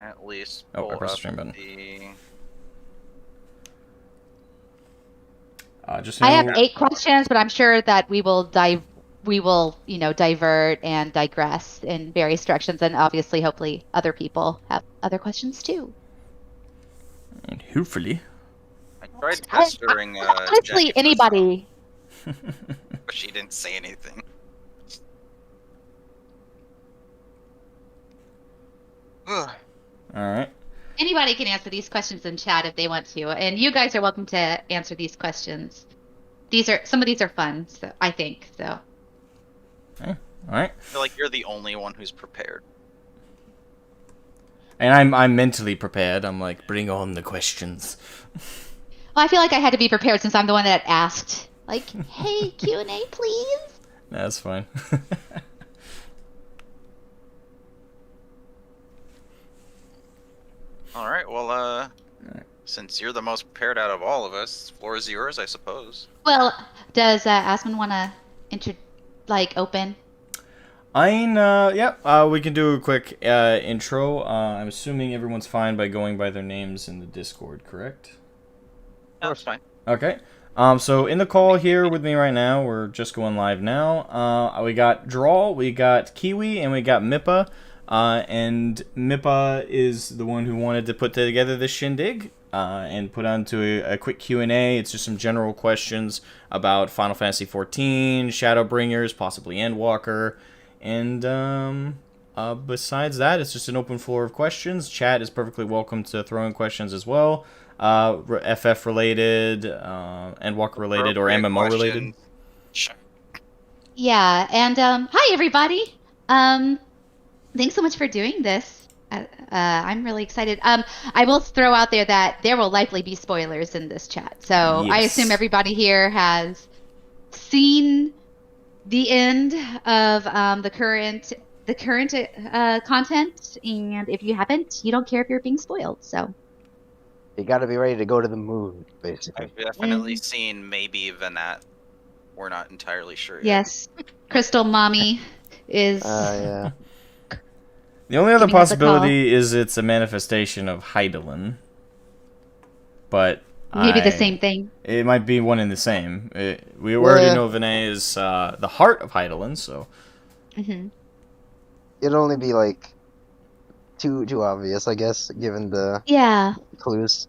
At least Oh, pull I pressed the up stream button. the... Just I have handle... 8 questions, but I'm sure that we will divert and digress in various directions, and obviously, hopefully, other people have other questions too. And hopefully. I tried pestering honestly, Jenny anybody. but she didn't say anything. Alright. Anybody can answer these questions in chat if they want to, and you guys are welcome to answer these questions. Some of these are fun, so I think so. Okay. Alright. I feel like you're the only one who's prepared. And I'm mentally prepared. I'm like, bring on the questions. Well, I feel like I had to be prepared since I'm the one that asked. Like, hey, Q&A, please? That's fine. Alright, well, since you're the most prepared out of all of us, floor is yours, I suppose. Well, does Asmon want to open? We can do a quick intro. I'm assuming everyone's fine by going by their names in the Discord, correct? No, it's fine. Okay. So in the call here with me right now, we're just going live now. We got Drawl, we got Kiwi, and we got Mippa. And Mippa is the one who wanted to put together this shindig and put onto a quick Q&A. It's just some general questions about Final Fantasy XIV, Shadowbringers, possibly Endwalker. And besides that, it's just an open floor of questions. Chat is perfectly welcome to throw in questions as well. FF related, Endwalker related, or MMO related. Sure. Yeah, and hi everybody. Thanks so much for doing this. I'm really excited. I will throw out there that there will likely be spoilers in this chat. So Yes. I assume everybody here has seen the end of the current content, and if you haven't, you don't care if you're being spoiled. So You gotta be ready to go to the moon, basically. I've definitely seen maybe Vanat. We're not entirely sure yet. yes, Crystal Mommy is. Yeah. The only other Giving us a possibility is it's a manifestation of Heidelin. But Maybe the same thing. It might be one and the same. We Well, already yeah. know Vinay is the heart of Heidelin, so... Mm-hmm. It'd only be like too obvious, I guess, given the Yeah. clues.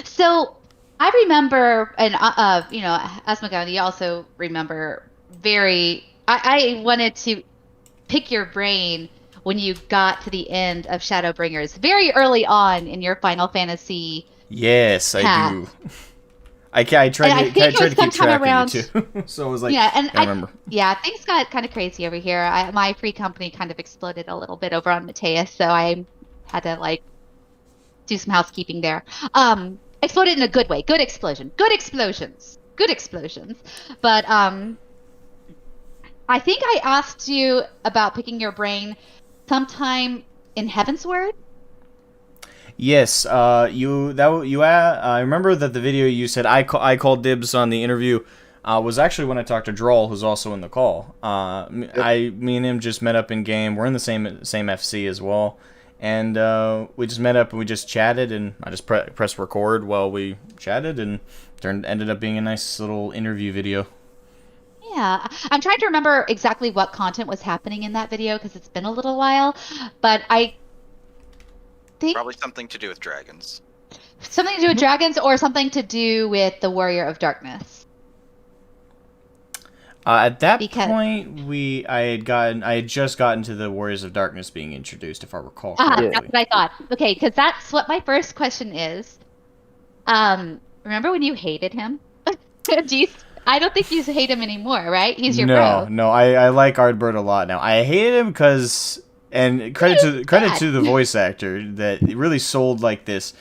So I remember, and Asmogan, you also remember I wanted to pick your brain when you got to the end of Shadowbringers, very early on in your Final Fantasy. Yes, I path. do. I tried to keep sometime track around- of you too. So I was like, Yeah, and I remember. Yeah, things got kind of crazy over here. My free company kind of exploded a little bit over on Mateus, so I had to do some housekeeping there. Exploded in a good way. Good explosion. Good explosions. Good explosions. But I think I asked you about picking your brain sometime in Heavensward. Yes, I remember that the video you said I called dibs on the interview was actually when I talked to Drawl, who's also in the call. Me and him just met up in game. We're in the same FC as well, and we just met up and we just chatted, and I just pressed record while we chatted, and ended up being a nice little interview video. Yeah, I'm trying to remember exactly what content was happening in that video because it's been a little while, but I think Probably something to do with dragons. something to do with dragons or something to do with the Warrior of Darkness. At that point, I had just gotten to the Warriors of Darkness being introduced, if I recall correctly. That's what I thought. Okay, because that's what my first question is. Remember when you hated him? I don't think you hate him anymore, right? He's your bro. No, I like Ardbert a lot now. I hate him because, and credit to the voice actor, that it really sold this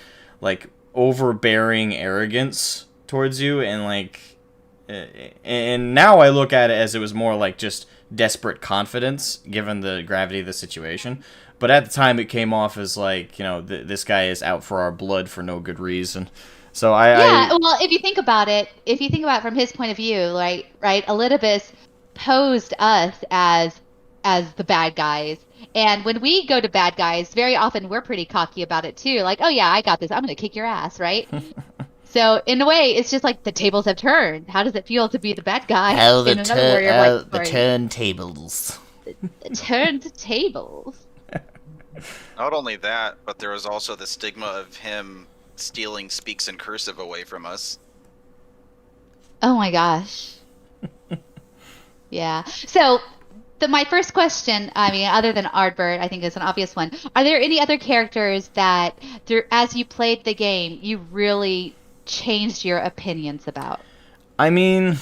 overbearing arrogance towards you, and now I look at it as it was more just desperate confidence given the gravity of the situation. But at the time, it came off as this guy is out for our blood for no good reason. So well, if you think about it from his point of view, right, Elidibus posed us as as the bad guys. And when we go to bad guys, very often we're pretty cocky about it too. Like, oh yeah, I got this. I'm going to kick your ass, right? So in a way, it's just like the tables have turned. How does it feel to be the bad guy in another Warrior of Light story? turntables. Turned tables. Not only that, but there was also the stigma of him stealing Speaks in Cursive away from us. Oh my gosh. Yeah. So my first question, I mean, other than Ardbert, I think is an obvious one. Are there any other characters that, as you played the game, you really changed your opinions about? I mean,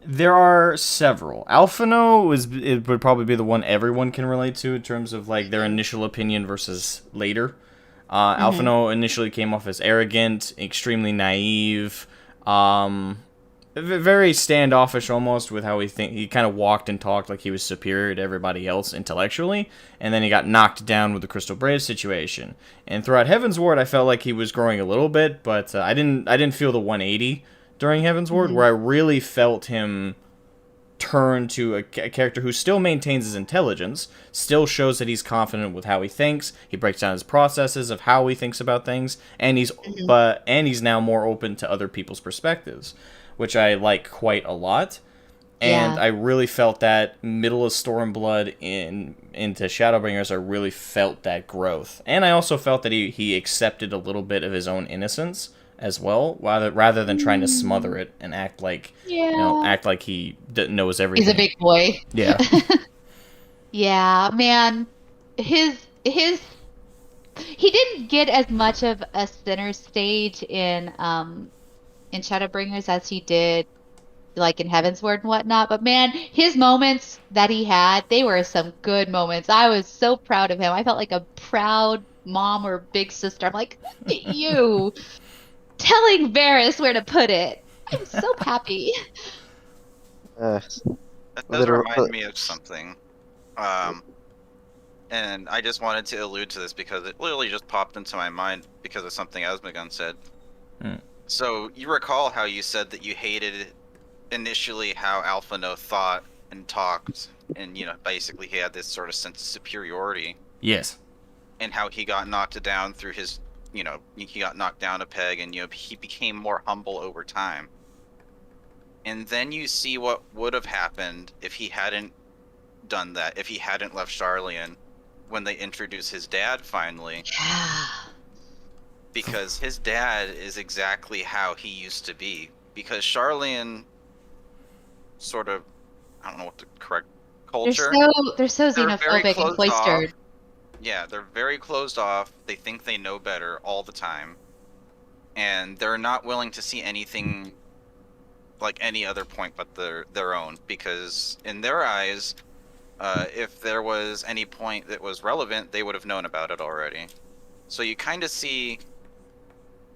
there are several. Alphino it would probably be the one everyone can relate to in terms of like their initial opinion versus later. Alphino initially came off as arrogant, extremely naive, very standoffish almost with how he kind of walked and talked like he was superior to everybody else intellectually, and then he got knocked down with the Crystal Brave situation. And throughout Heaven's Ward, I felt like he was growing a little bit, but I didn't feel the 180 during Heaven's Ward, where I really felt him turn to a character who still maintains his intelligence, still shows that he's confident with how he thinks. He breaks down his processes of how he thinks about things, and he's now more open to other people's perspectives, which I like quite a lot. And I really felt that middle of Stormblood into Shadowbringers. I really felt that growth, and I also felt that he accepted a little bit of his own innocence as well, rather than trying to smother it and act like he knows everything. He's a big boy. Yeah. Yeah, man. He didn't get as much of a center stage in Shadowbringers as he did like in Heaven's Ward and whatnot, but man, his moments that he had, they were some good moments. I was so proud of him. I felt like a proud mom or big sister. I'm like, look at you telling Varys where to put it. I'm so happy. That does remind me of something. And I just wanted to allude to this because it literally just popped into my mind because of something Asmogan said. So you recall how you said that you hated initially how Alphino thought and talked, and basically he had this sort of sense of superiority. Yes. And how he got knocked down through his, he got knocked down a peg, and he became more humble over time. And then you see what would have happened if he hadn't done that, if he hadn't left Sharlayan when they introduce his dad finally. Yeah. Because his dad is exactly how he used to be. Because Sharlayan sort of, I don't know what the correct culture. They're so xenophobic and cloistered. Yeah, they're very closed off. They think they know better all the time. And they're not willing to see anything like any other point but their own. Because in their eyes, if there was any point that was relevant, they would have known about it already. So you kind of see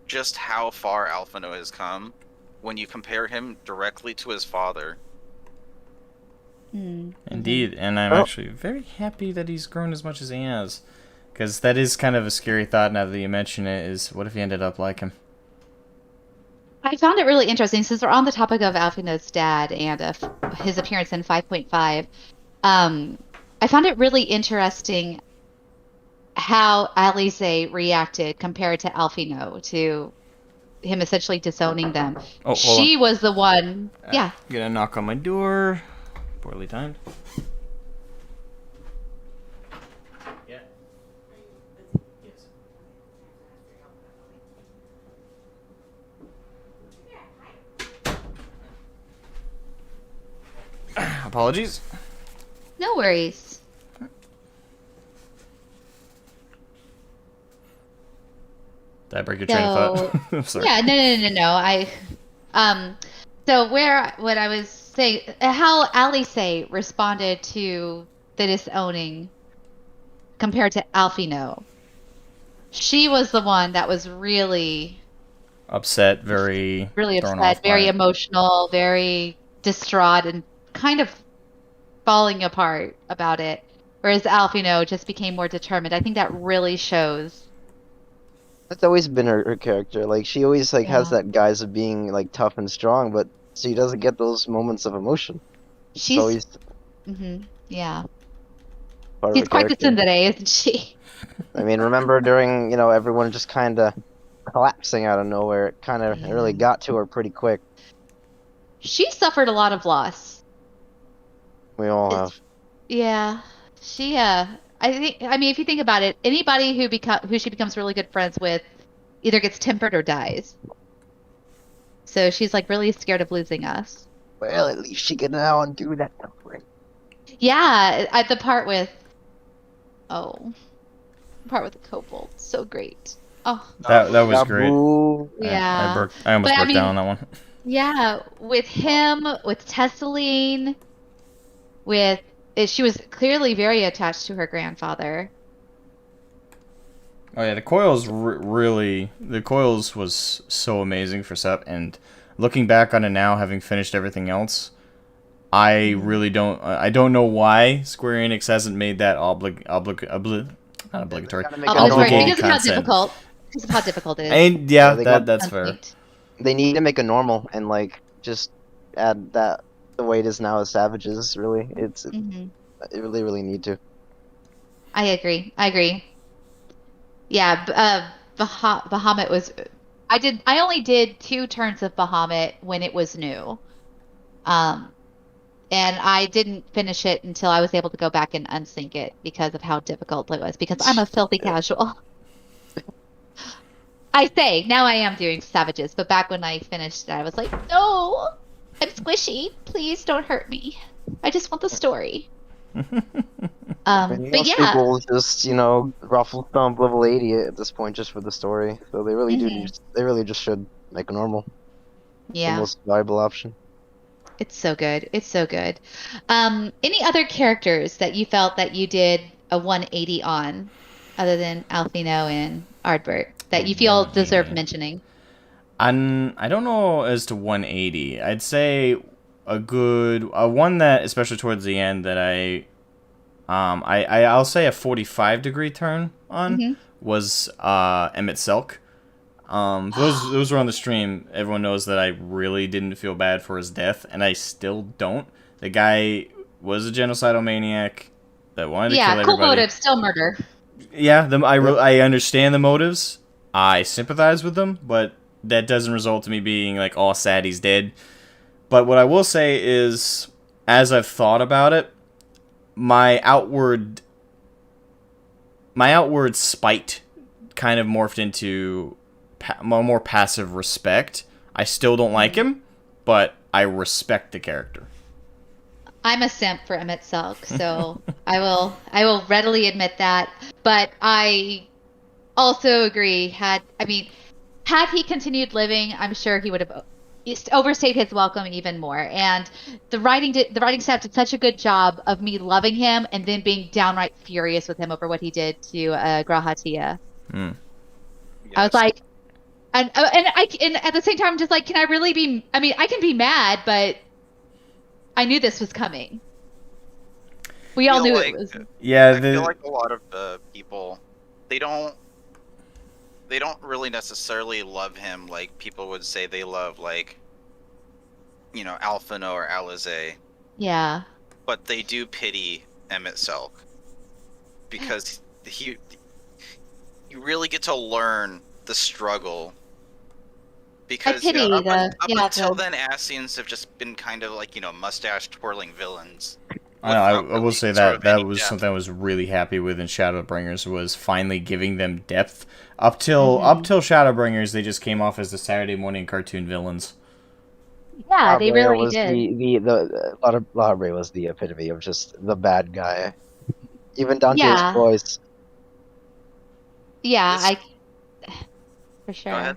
just how far Alphino has come when you compare him directly to his father. Indeed, and I'm actually very happy that he's grown as much as he has. Because that is kind of a scary thought now that you mention it, is what if he ended up like him? I found it really interesting, since we're on the topic of Alphino's dad and his appearance in 5.5. I found it really interesting how Alice reacted compared to Alphino, to him essentially disowning them. Oh, she was the one. Yeah. Gonna knock on my door. Poorly timed. Yeah. Yes. Apologies. No worries. Did I break your train of thought? I'm sorry. Yeah, no. So what I was saying, how Alice responded to the disowning compared to Alphino. She was the one that was really upset, very upset, very emotional, very distraught, and kind of falling apart about it. Whereas Alphino just became more determined. I think that really shows. That's always been her character. Like, she always has that guise of being like tough and strong, but she doesn't get those moments of emotion. She's always... Yeah. Part of She's the quite the character. tsundere, isn't she? I mean, remember during, everyone just kind of collapsing out of nowhere, it kind of really Yeah. got to her pretty quick. She suffered a lot of loss. We all It's- have. Yeah. She I mean if you think about it, anybody who she becomes really good friends with either gets tempered or dies. So she's like really scared of losing us. Well, at least she can now undo that suffering. Yeah, at the part with the part with the kobold. So great. Oh, That was great. Gabu. yeah. I almost But I broke down on mean, that one. yeah, with him, with Tessaline, she was clearly very attached to her grandfather. Oh yeah, the coils the coils was so amazing for Sep, and looking back on it now, having finished everything else, I really don't know why Square Enix hasn't made that not obligatory, Gotta make it Obligatory normal. because of how content. difficult. Because of how difficult it is. And yeah, they got that's fair. They need to make it normal and just add that the way it is now as savages. Really, Mhm. it really need to. I agree. Yeah, Bahamut was. I only did 2 turns of Bahamut when it was new, and I didn't finish it until I was able to go back and unsync it because of how difficult it was. Because I'm a filthy casual. I say now I am doing savages, but back when I finished it, I was like, no, I'm squishy. Please don't hurt me. I just want the story. But Most yeah. people just ruffle thumb level 80 at this point just for the story. So they really they really just should make it normal. Yeah. The most viable option. It's so good. It's so good. Any other characters that you felt that you did a 180 on, other than Alfino and Ardbert, that you feel deserve mentioning? I don't know as to 180. I'd say a good one that, especially towards the end, that I'll say a 45-degree turn on was Emmett Selk. Those were on the stream. Everyone knows that I really didn't feel bad for his death, and I still don't. The guy was a genocidal maniac that wanted to kill everybody. Yeah, cool motive, still murder. Yeah, I understand the motives. I sympathize with them, but that doesn't result to me being like all sad he's dead. But what I will say is, as I've thought about it, my outward spite kind of morphed into more passive respect. I still don't like him, but I respect the character. I'm a simp for Emmett Selk, so I will readily admit that. But I also agree. Had he continued living, I'm sure he would have overstayed his welcome even more. And the writing staff did such a good job of me loving him and then being downright furious with him over what he did to Grahatia. Mm. Yes. I was like, and at the same time, I'm just like, can I really be? I mean, I can be mad, but I knew this was coming. We all knew it was. Yeah, I feel like a lot of people, they don't really necessarily love him like people would say they love, like, Alphino or Alize. Yeah. But they do pity Emmett Selk because you really get to learn the struggle. Because up until then, Ascians have just been kind of like mustache twirling villains. I will say that was something I was really happy with in Shadowbringers, was finally giving them depth. Up till Shadowbringers, they just came off as the Saturday morning cartoon villains. Yeah, they really did. Lahabray was the epitome of just the bad guy, even down to his voice. Yeah, for sure. Go ahead.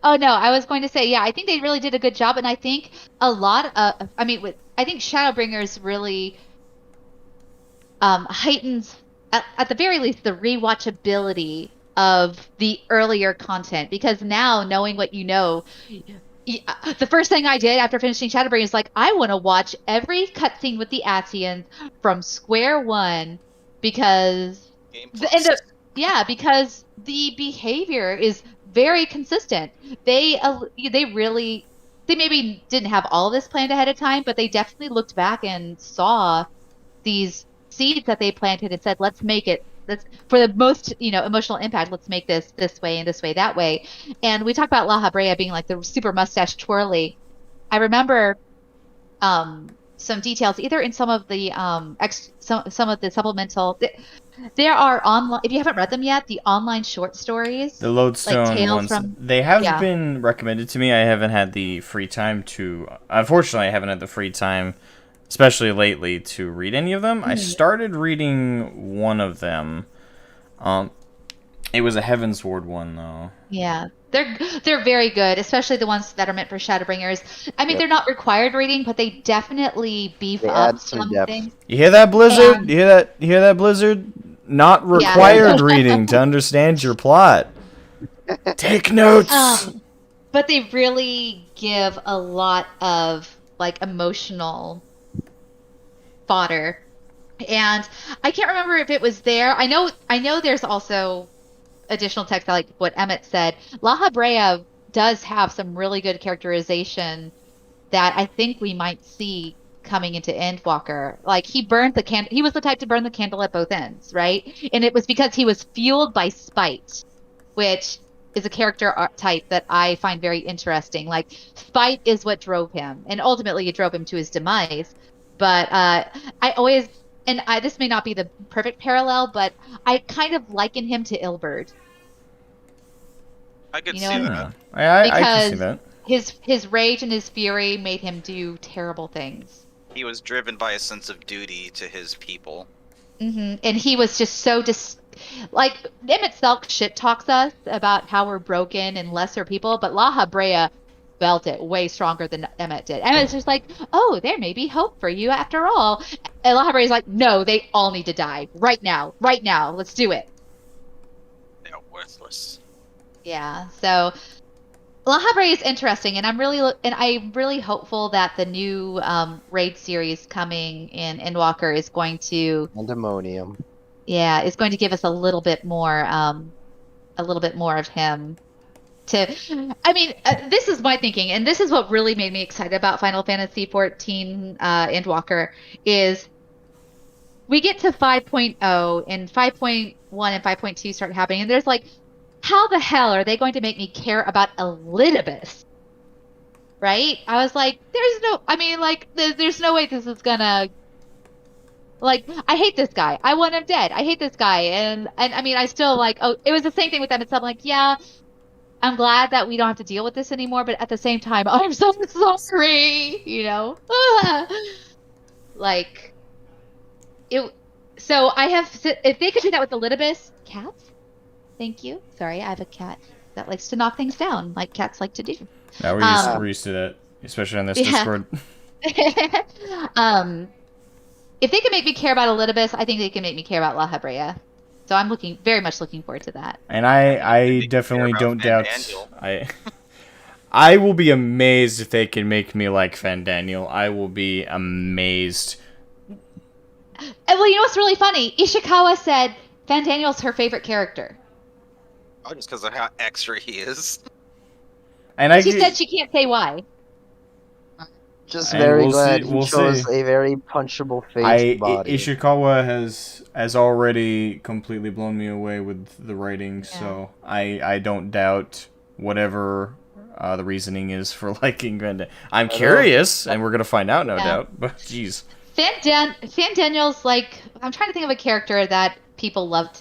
Oh no, I was going to say, yeah, I think they really did a good job, and I think a lot of, I think Shadowbringers really heightens, at the very least, the rewatchability of the earlier content, because now, knowing what you know, the first thing I did after finishing Shadowbringers is like, I want to watch every cutscene with the Ascians from square one, because because the behavior is very consistent. They maybe didn't have all of this planned ahead of time, but they definitely looked back and saw these seeds that they planted and said, let's make it. Let's, for the most, emotional impact, let's make this way and this way, that way. And we talk about La Habrea being like the super mustache twirly. I remember some details either in some of the some of the supplemental. There are online, if you haven't read them yet, the online short stories, the Lodestone like ones. They have been recommended to me. I haven't had the free time to. Unfortunately, I haven't had the free time, especially lately, to read any of them. I started reading one of them. It was a Heavensward one, though. Yeah, they're very good, especially the ones that are meant for Shadowbringers. I mean, Yep. they're not required reading, but they definitely beef They up add some some depth. things. You hear that, Blizzard? And- You hear that? You hear that, Blizzard? Not required reading to understand your plot. Take notes. But they really give a lot of like emotional fodder. And I can't remember if it was there. I know there's also additional text like what Emmett said. La Habrea does have some really good characterization that I think we might see coming into Endwalker. Like he was the type to burn the candle at both ends, right? And it was because he was fueled by spite, which is a character type that I find very interesting. Like spite is what drove him, and ultimately it drove him to his demise. But I always, this may not be the perfect parallel, but I kind of liken him to Ilberd. I could You see know, that. I can see that. His rage and his fury made him do terrible things. He was driven by a sense of duty to his people. And he was just so like Emmett Selk shit talks us about how we're broken and lesser people, but La Habrea felt it way stronger than Emmett did. Emmett's just like, oh, there may be hope for you after all. And La Habrea's like, no, they all need to die right now, let's do it. They're worthless. Yeah, so La Habrea is interesting, and I'm really hopeful that the new raid series coming in Endwalker is going to Pandemonium. Yeah, it's going to give us a little bit more of him. This is my thinking, and this is what really made me excited about Final Fantasy XIV Endwalker is we get to 5.0 and 5.1 and 5.2 start happening, and there's like, how the hell are they going to make me care about Elidibus? Right? I was like, there's no way this is gonna. Like, I hate this guy. I want him dead. I hate this guy. And I mean, I still like, it was the same thing with them. It's like, yeah, I'm glad that we don't have to deal with this anymore. But at the same time, I'm so sorry, like, so if they could do that with Elidibus, cats, thank you. Sorry, I have a cat that likes to knock things down like cats like to do. Now we're used to that, especially on this Discord. If they can make me care about Elidibus, I think they can make me care about La Habrea. So I'm very much looking forward to that. And I definitely don't doubt. I will be amazed if they can make me like Fandaniel. I will be amazed. Well, you know what's really funny? Ishikawa said Fandaniel's her favorite character. Oh, just because of how extra he is. And she said she can't say why. Just very glad we'll he chose see. a very punchable face body. Ishikawa has already completely blown me away with the writing, so I don't doubt whatever the reasoning is for liking Granddad. I'm curious, and we're gonna find out, no doubt. But jeez, Fandaniel's like, I'm trying to think of a character that people love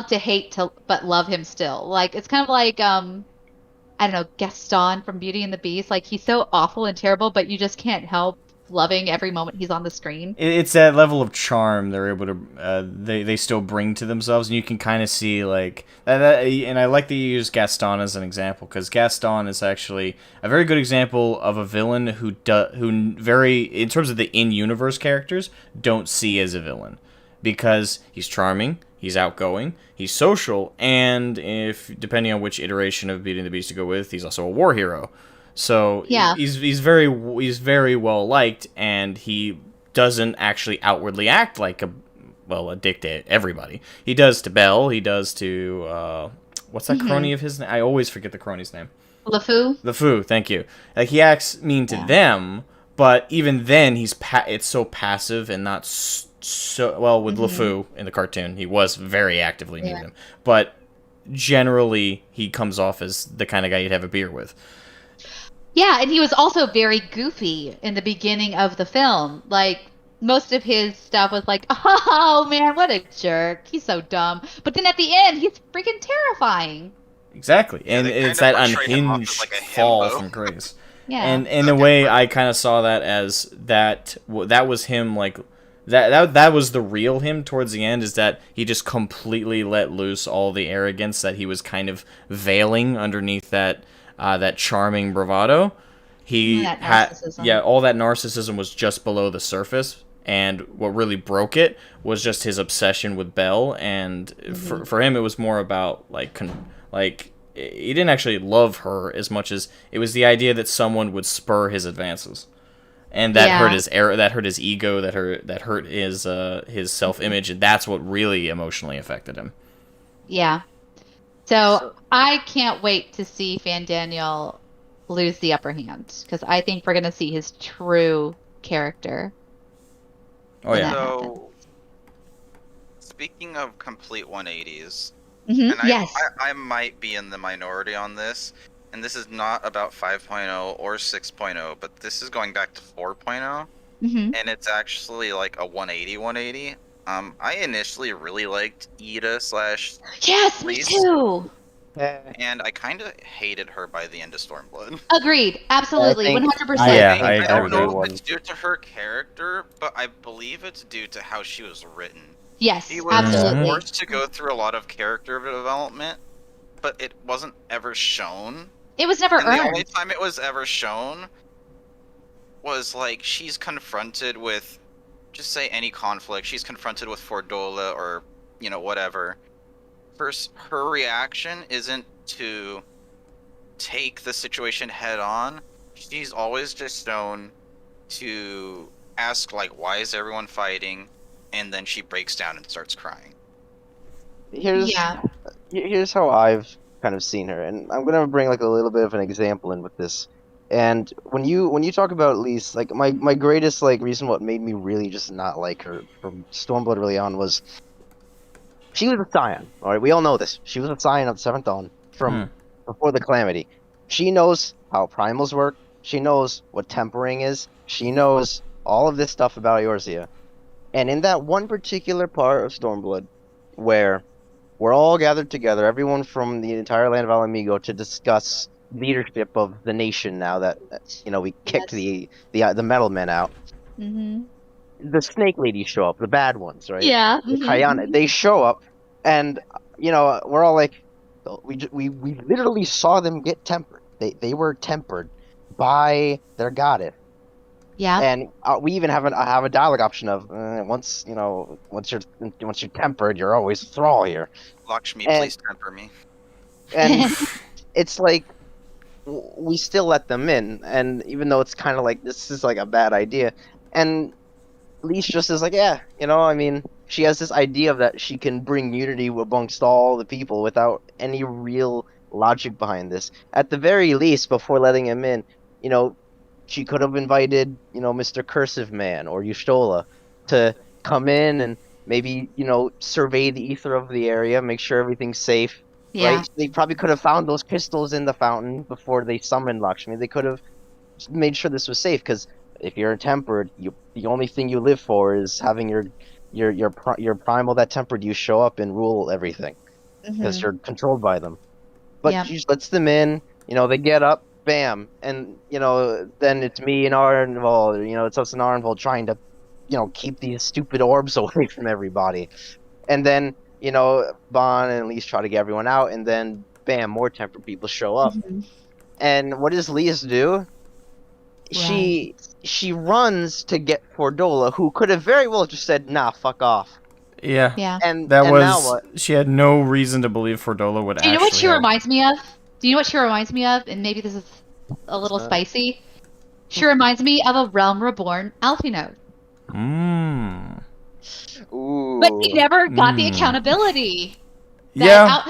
to hate but love him still. Like it's kind of like I don't know, Gaston from Beauty and the Beast. Like, he's so awful and terrible, but you just can't help loving every moment he's on the screen. It's that level of charm they're able to, they still bring to themselves, and you can kind of see, like, and I like that you use Gaston as an example, because Gaston is actually a very good example of a villain who in terms of the in-universe characters, don't see as a villain. Because he's charming, he's outgoing, he's social, and depending on which iteration of Beauty and the Beast to go with, he's also a war hero. So he's very well liked, and he doesn't actually outwardly act like a dick to everybody. He does to Belle. He does to what's that crony of his name? I always forget the crony's name. LeFou. Thank you. Like he acts mean to them, but even then it's so passive and not so well with LeFou in the cartoon. He was very actively meeting him, but generally he comes off as the kind of guy you'd have a beer with. Yeah, and he was also very goofy in the beginning of the film. Like, most of his stuff was like, oh man, what a jerk. He's so dumb. But then at the end, he's freaking terrifing. Exactly. Yeah, and they it's kind that of portrayed him off unhinged as like a fall himbo. from grace. Yeah. And in a way, I kind of saw that as that was him, like, that was the real him towards the end, is that he just completely let loose all the arrogance that he was kind of veiling underneath that charming bravado. He That had, narcissism. all that narcissism was just below the surface, and what really broke it was just his obsession with Belle. And for him, it was more about like he didn't actually love her as much as it was the idea that someone would spur his advances, and that hurt his that hurt his ego, that hurt his self-image, and that's what really emotionally affected him. Yeah. So I can't wait to see Fandaniel lose the upper hand, because I think we're going to see his true character. Oh yeah. So, speaking of complete 180s, Mm-hmm. and Yes. I might be in the minority on this, and this is not about 5.0 or 6.0, but this is going back to 4.0, Mm-hmm. and it's actually like a 180. I initially really liked Ida / Yes, me Reese. too. and I kind of hated her by the end of Stormblood. Agreed. Absolutely. I think- 100%. Yeah, I agree don't with know that. if it's due to her character, but I believe it's due to how she was written. Yes, She was absolutely. forced to go through a lot of character development, but it wasn't ever shown. It was never And the only earned. time it was ever shown was like she's confronted with, just say any conflict. She's confronted with Fordola or whatever. First, her reaction isn't to take the situation head on. She's always just shown to ask like, "Why is everyone fighting?" And then she breaks down and starts crying. Here's Yeah. here's how I've kind of seen her, and I'm gonna bring like a little bit of an example in with this. And when you talk about Lise, like my greatest like reason what made me really just not like her from Stormblood early on was she was a Scion. All right, we all know this. She was a Scion of the Seventh Dawn from before the Calamity. She knows how primals work. She knows what tempering is. She knows all of this stuff about Eorzea. And in that one particular part of Stormblood, where we're all gathered together, everyone from the entire land of Alamigo, to discuss leadership of the nation. Now that we kicked the metal men out, Mm-hmm. the snake ladies show up, the bad ones, right? Yeah. The mhm, Kayana, mhm. they show up, and we're all like, we literally saw them get tempered. They were tempered by their goddess. Yeah. And we even have a dialogue option of once you're tempered, you're always a thrall here. Lakshmi, And- please temper me. And it's like we still let them in, and even though it's kind of like this is like a bad idea, and Leash just is like, yeah, I mean, she has this idea that she can bring unity amongst all the people without any real logic behind this. At the very least, before letting him in, she could have invited, Mr. Cursive Man or Yushtola to come in and maybe, survey the ether of the area, make sure everything's safe. Yeah. Right? They probably could have found those crystals in the fountain before they summoned Lakshmi. They could have made sure this was safe, because if you're tempered, the only thing you live for is having your primal that tempered you show up and rule everything, because Mhm. you're controlled by them. But Yeah. she just lets them in. They get up, bam, and then it's me and Arnvold. It's us and Arnvold trying to, keep these stupid orbs away from everybody, and then. Bon and Lise try to get everyone out, and then bam, more tempered people show up. Mhm. And what does Lise do? She runs to get Fordola, who could have very well just said, "Nah, fuck off." Yeah. Yeah. And That and was. now what? She had no reason to believe Fordola would Do you actually. know what she help. reminds me of? Do you know what she reminds me of? And maybe this is a little What's that? spicy. She reminds me of a Realm Reborn Alphinaud. Mmm. Ooh. But he never got the Mm. accountability. Yeah.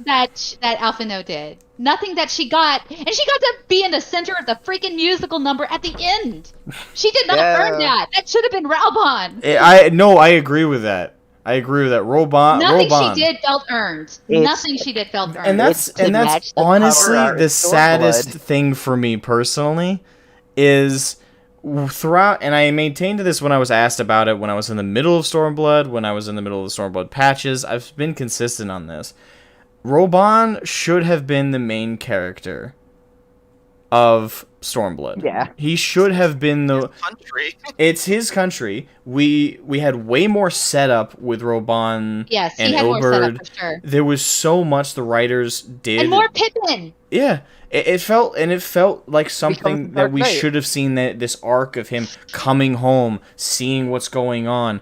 That Alphino did. Nothing that she got, and she got to be in the center of the freaking musical number at the end. She did not earn that. That should have been Raubon. I agree with that. I agree with that. Nothing Robon. she did felt earned. Nothing she did felt earned. And that's honestly the saddest thing for me personally is throughout, and I maintained this when I was asked about it when I was in the middle of Stormblood, when I was in the middle of the Stormblood patches. I've been consistent on this. Robon should have been the main character of Stormblood. Yeah. He should have been the country. It's his country. We had way more setup with Robon yes, and he had Ilberd. more setup for sure. There was so much the writers did. And more Pippin. Yeah. It felt like something that we should have seen, that this arc of him coming home, seeing what's going on,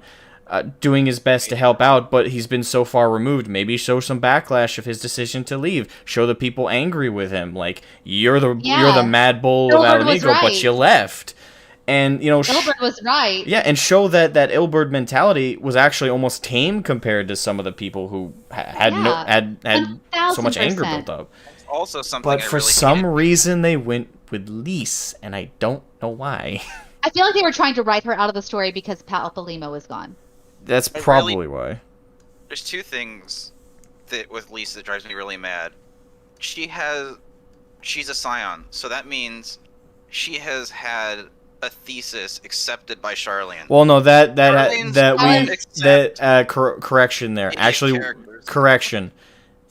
doing his best to help out, but he's been so far removed. Maybe show some backlash of his decision to leave. Show the people angry with him, like you're the mad bull of Alamigo, but you left. And Ilberd was right. Yeah, and show that Ilberd mentality was actually almost tame compared to some of the people who had so much anger built up. Also something. But for some reason they went with Lise, and I don't know why. I feel like they were trying to write her out of the story because Palpalima was gone. That's probably why. There's two things that with Lisa that drives me really mad. She's a scion, so that means she has had a thesis accepted by Charlene. Well, no, correction there. Actually, correction.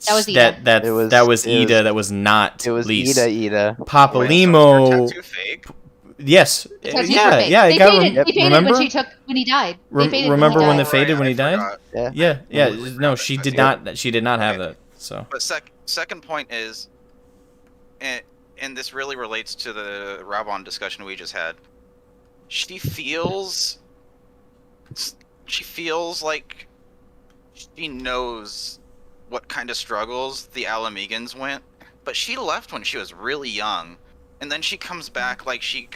That was Ida. That was Ida. That was not. It was Lise. Ida. Papalimo. Tattoo fake? Yes. They Remember when he died. Remember when they faded when he died? Yeah. No, she did not. She did not have that. So. But second point is, and this really relates to the Raubon discussion we just had. She feels like she knows what kind of struggles the Alamegans went, but she left when she was really young, and then she comes back like she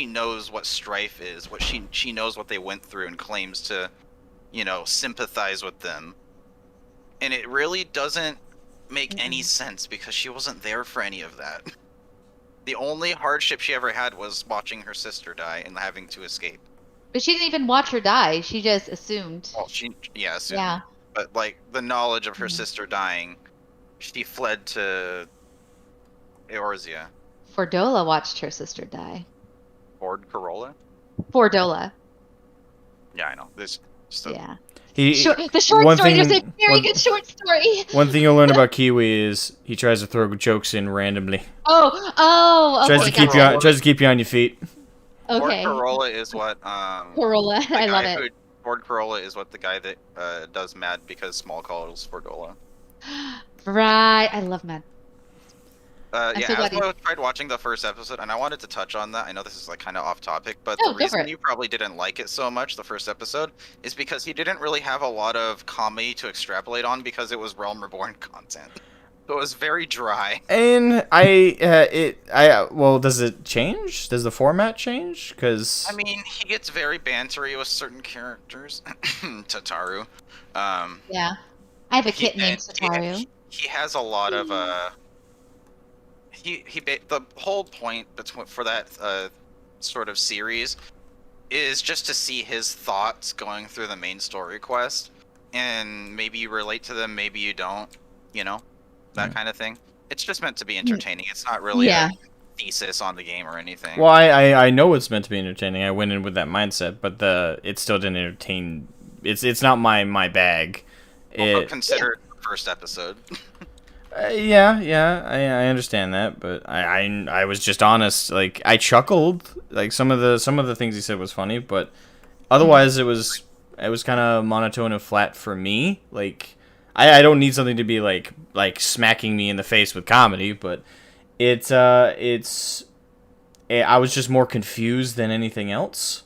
knows what strife is, what she knows what they went through, and claims to, sympathize with them. And it really doesn't make any sense because she wasn't there for any of that. The only hardship she ever had was watching her sister die and having to escape. But she didn't even watch her die. She just assumed. Well, assumed. Yeah. But the knowledge of her sister dying, she fled to Eorzea. Fordola watched her sister die. Ford Corolla? Fordola. Yeah, I know. Yeah. The short story is a very good short story. One thing you'll learn about Kiwi is he tries to throw jokes in randomly. Oh, okay. Tries to keep you on your feet. Okay. Ford Corolla is what Corolla, I love it. Ford Corolla is what the guy that does Mad because Small calls Fordola. Right, I love Mad. I tried watching the first episode, and I wanted to touch on that. I know this is kind of off topic, but the reason you probably didn't like it so much, the first episode, is because he didn't really have a lot of comedy to extrapolate on because it was Realm Reborn content. So it was very dry. And does it change? Does the format change? Because he gets very bantery with certain characters. Tataru. Yeah, I have a kitten named Tataru. He has a lot of the whole point for that sort of series is just to see his thoughts going through the main story quest, and maybe you relate to them, maybe you don't, that kind of thing. It's just meant to be entertaining. It's not really a thesis on the game or anything. Well, I know it's meant to be entertaining. I went in with that mindset, but it still didn't entertain. It's not my bag. Consider it the first episode. I understand that, but I was just honest. Like, I chuckled. Like, some of the things he said was funny, but otherwise it was kind of monotone and flat for me. Like, I don't need something to be like smacking me in the face with comedy, but I was just more confused than anything else.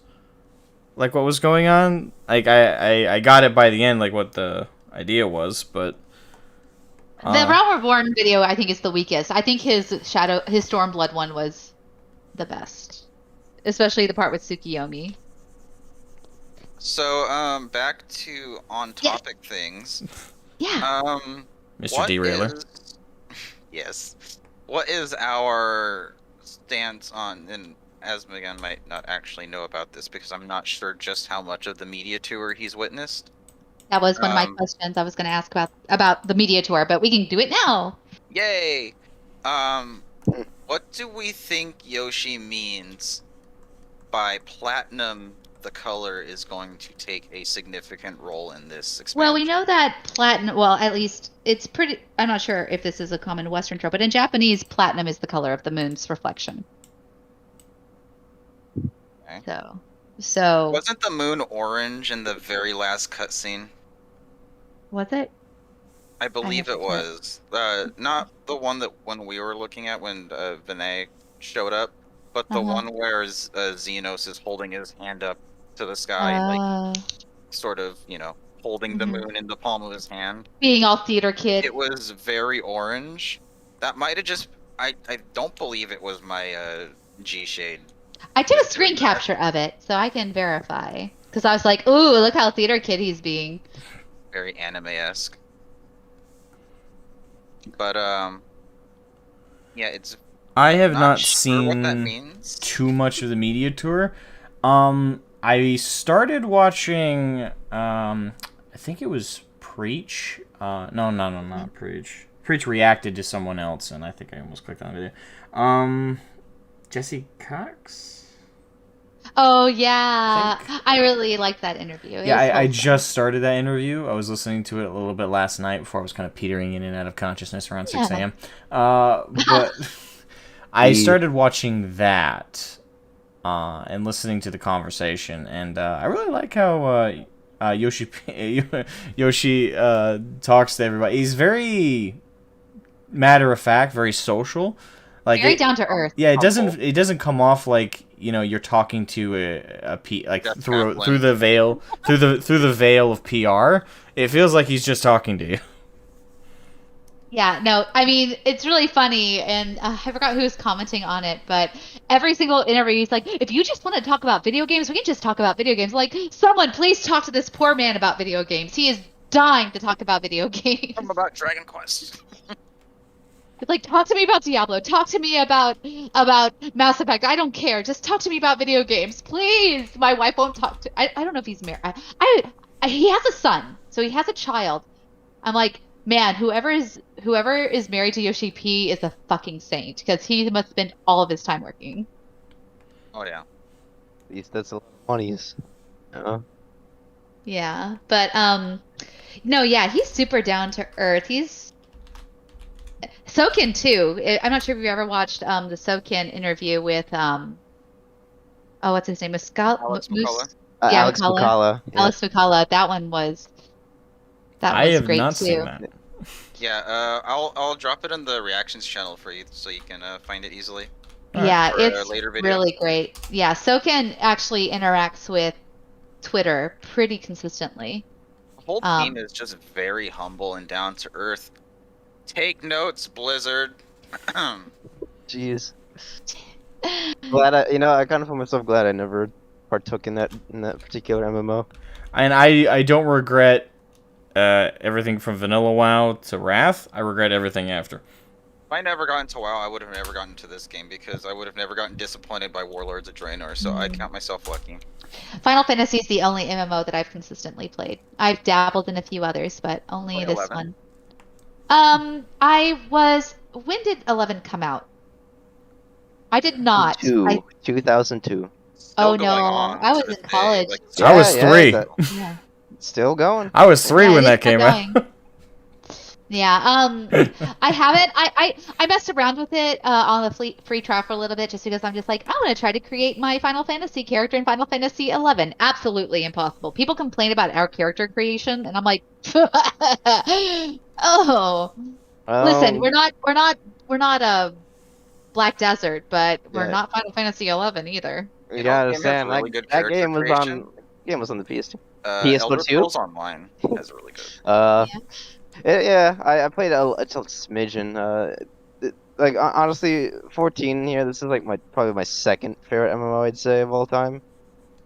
Like, what was going on? Like, I got it by the end, like what the idea was, but. The Realm Reborn video, I think, is the weakest. I think his Stormblood one was the best, especially the part with Tsukiyomi. So, back to on-topic things. Yeah. Mr. What Derailer. is- Yes. What is our stance on, and Asmogan might not actually know about this because I'm not sure just how much of the media tour he's witnessed. That was one of my Um, questions I was going to ask about the media tour, but we can do it now. Yay! What do we think Yoshi means by platinum? The color is going to take a significant role in this expansion. Well, we know that platinum, well, at least it's pretty, I'm not sure if this is a common Western trope, but in Japanese, platinum is the color of the moon's reflection. Okay. So. Wasn't the moon orange in the very last cutscene? Was it? I believe have it to check. was. Not the one that when we were looking at when Vinay showed up, but the one where Xenos is holding his hand up to the sky, like sort of, holding the moon in the palm of his hand. Being all theater kid. It was very orange. That might have just. I don't believe it was my G shade. I took a screen capture of it, so I can verify. Because I was like, ooh, look how theater kid he's being. Very anime-esque. But, yeah, it's... I have not sure what that seen means. too much of the media tour. I started watching, I think it was Preach. No, not Preach. Preach reacted to someone else, and I think I almost clicked on the video. Jesse Cox? Oh, yeah. I really liked that interview. Yeah, I just started that interview. I was listening to it a little bit last night before I was kind of petering in and out of consciousness around 6 a.m. But I started watching that and listening to the conversation, and I really like how Yoshi talks to everybody. He's very matter of fact, very social. Like very down to earth. Yeah, it doesn't come off like, you're talking to a through the veil of PR. It feels like he's just talking to you. Yeah, no, I mean, it's really funny, and I forgot who was commenting on it, but every single interview, he's like, if you just want to talk about video games, we can just talk about video games. Like, someone please talk to this poor man about video games. He is dying to talk about video games. About Dragon Quest. It's like, talk to me about Diablo. Talk to me about Mass Effect. I don't care. Just talk to me about video games, please. My wife won't talk to. I don't know if he's married. He has a son, so he has a child. I'm like, man, whoever is married to Yoshi P is a fucking saint, because he must spend all of his time working. Oh yeah. At least that's a lot of monies. Yeah, but no, yeah, he's super down to earth. He's Soken too. I'm not sure if you've ever watched the Soken interview with what's his name? Alex McCullough. Alex McCullough. Yeah. Alex McCullough. That one was I have great not too. seen that. Yeah, I'll drop it in the reactions channel for you so you can find it easily. Yeah, for it's a later video. really great. Yeah, Soken actually interacts with Twitter pretty consistently. The whole team is just very humble and down to earth. Take notes, Blizzard. Jeez. Glad I kind of feel myself glad I never partook in that particular MMO. And I don't regret everything from Vanilla WoW to Wrath. I regret everything after. If I never got into WoW, I would have never gotten into this game because I would have never gotten disappointed by Warlords of Draenor, so I count myself lucky. Final Fantasy is the only MMO that I've consistently played. I've dabbled in a few others, but only this 11. one. When did 11 come out? I did not. 2002. Oh no, I was in college. I was 3. Yeah. Still going. I was 3 when that came out. Yeah, I haven't. I messed around with it on the free trial for a little bit, just because I'm just like, I want to try to create my Final Fantasy character in Final Fantasy 11. Absolutely impossible. People complain about our character creation, and I'm like, oh, listen, we're not a Black Desert, but we're not Final Fantasy 11 either. You gotta understand, that game was on the PS2. PS4 Elder too. Scrolls Online has a really good. I played a smidgen. Like honestly, 14 here. This is like probably my second favorite MMO I'd say of all time.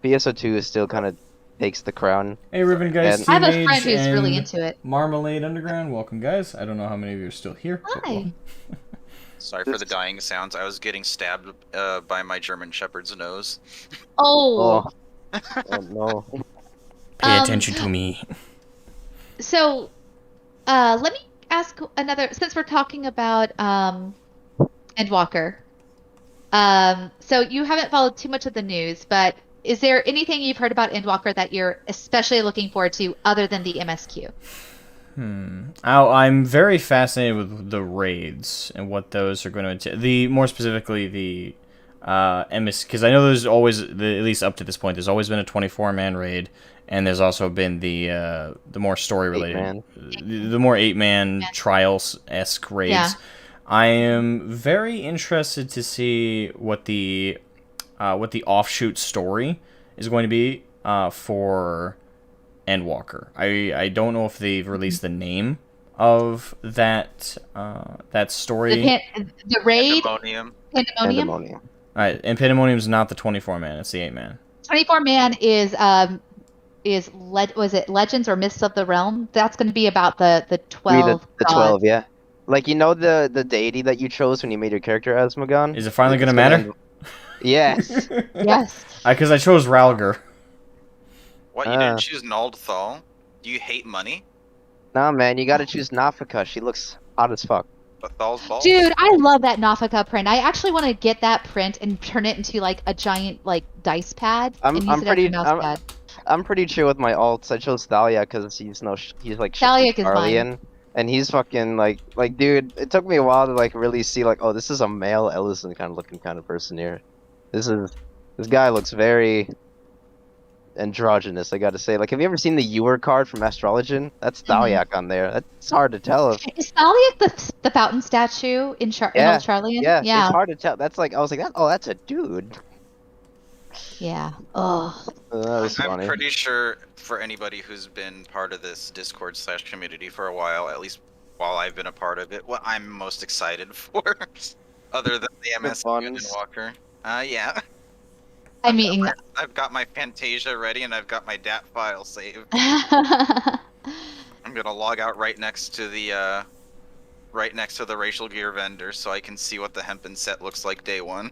PSO2 is still kind of takes the crown. Hey, Ribbon Guys, And- I have a Teenage friend who's really and into it. Marmalade Underground. Welcome, guys. I don't know how many of you are still here. but Hi. welcome. Sorry for the dying sounds. I was getting stabbed by my German Shepherd's nose. Oh. Oh no. Pay Um, attention to me. So, let me ask another. Since we're talking about Endwalker, so you haven't followed too much of the news, but is there anything you've heard about Endwalker that you're especially looking forward to, other than the MSQ? I'm very fascinated with the raids and what those are going to more specifically the MS, because I know there's always at least up to this point there's always been a 24-man raid, and there's also been the more story related, the more 8-man trials-esque raids. Yeah. I am very interested to see what the offshoot story is going to be for Endwalker. I don't know if they've released the name of that story. The raid, Pandemonium. Pandemonium. Pandemonium. All right, and Pandemonium's not the 24-man; it's the 8-man. 24-man is was it Legends or Mists of the Realm? That's going to be about the 12. The 12, yeah. Like, you know the deity that you chose when you made your character Asmogan? Is it finally going to It's matter? Yes. Yes. Because I chose Ralger. What, you didn't choose Naldthal? Do you hate money? Nah, man, you gotta choose Nafika. She looks hot as fuck. But Thal's balls? Dude, I love that Nafika print. I actually want to get that print and turn it into like a giant like dice pad and use it as a mouse pad. I'm pretty sure with my alts, I chose Thalia because he's like Thalia is Charlian, and he's fucking like dude. It took me a while to like really see like, oh, this is a male Ellison kind of looking kind of person here. This guy looks very androgynous, I gotta say. Like, have you ever seen the Ewer card from Astrologian? That's Thaliak on there. That's hard to tell. Is Thaliak the fountain statue in Old Charlian? Yeah, it's hard to tell. That's like, I was like, that's a dude. Yeah. Oh. That was funny. I'm pretty sure for anybody who's been part of this Discord / community for a while, at least while I've been a part of it, what I'm most excited for, other than the MS and Walker. Yeah. I mean, I've got my Fantasia ready and I've got my DAT file saved. I'm gonna log out right next to the racial gear vendor so I can see what the Hempen set looks like day one.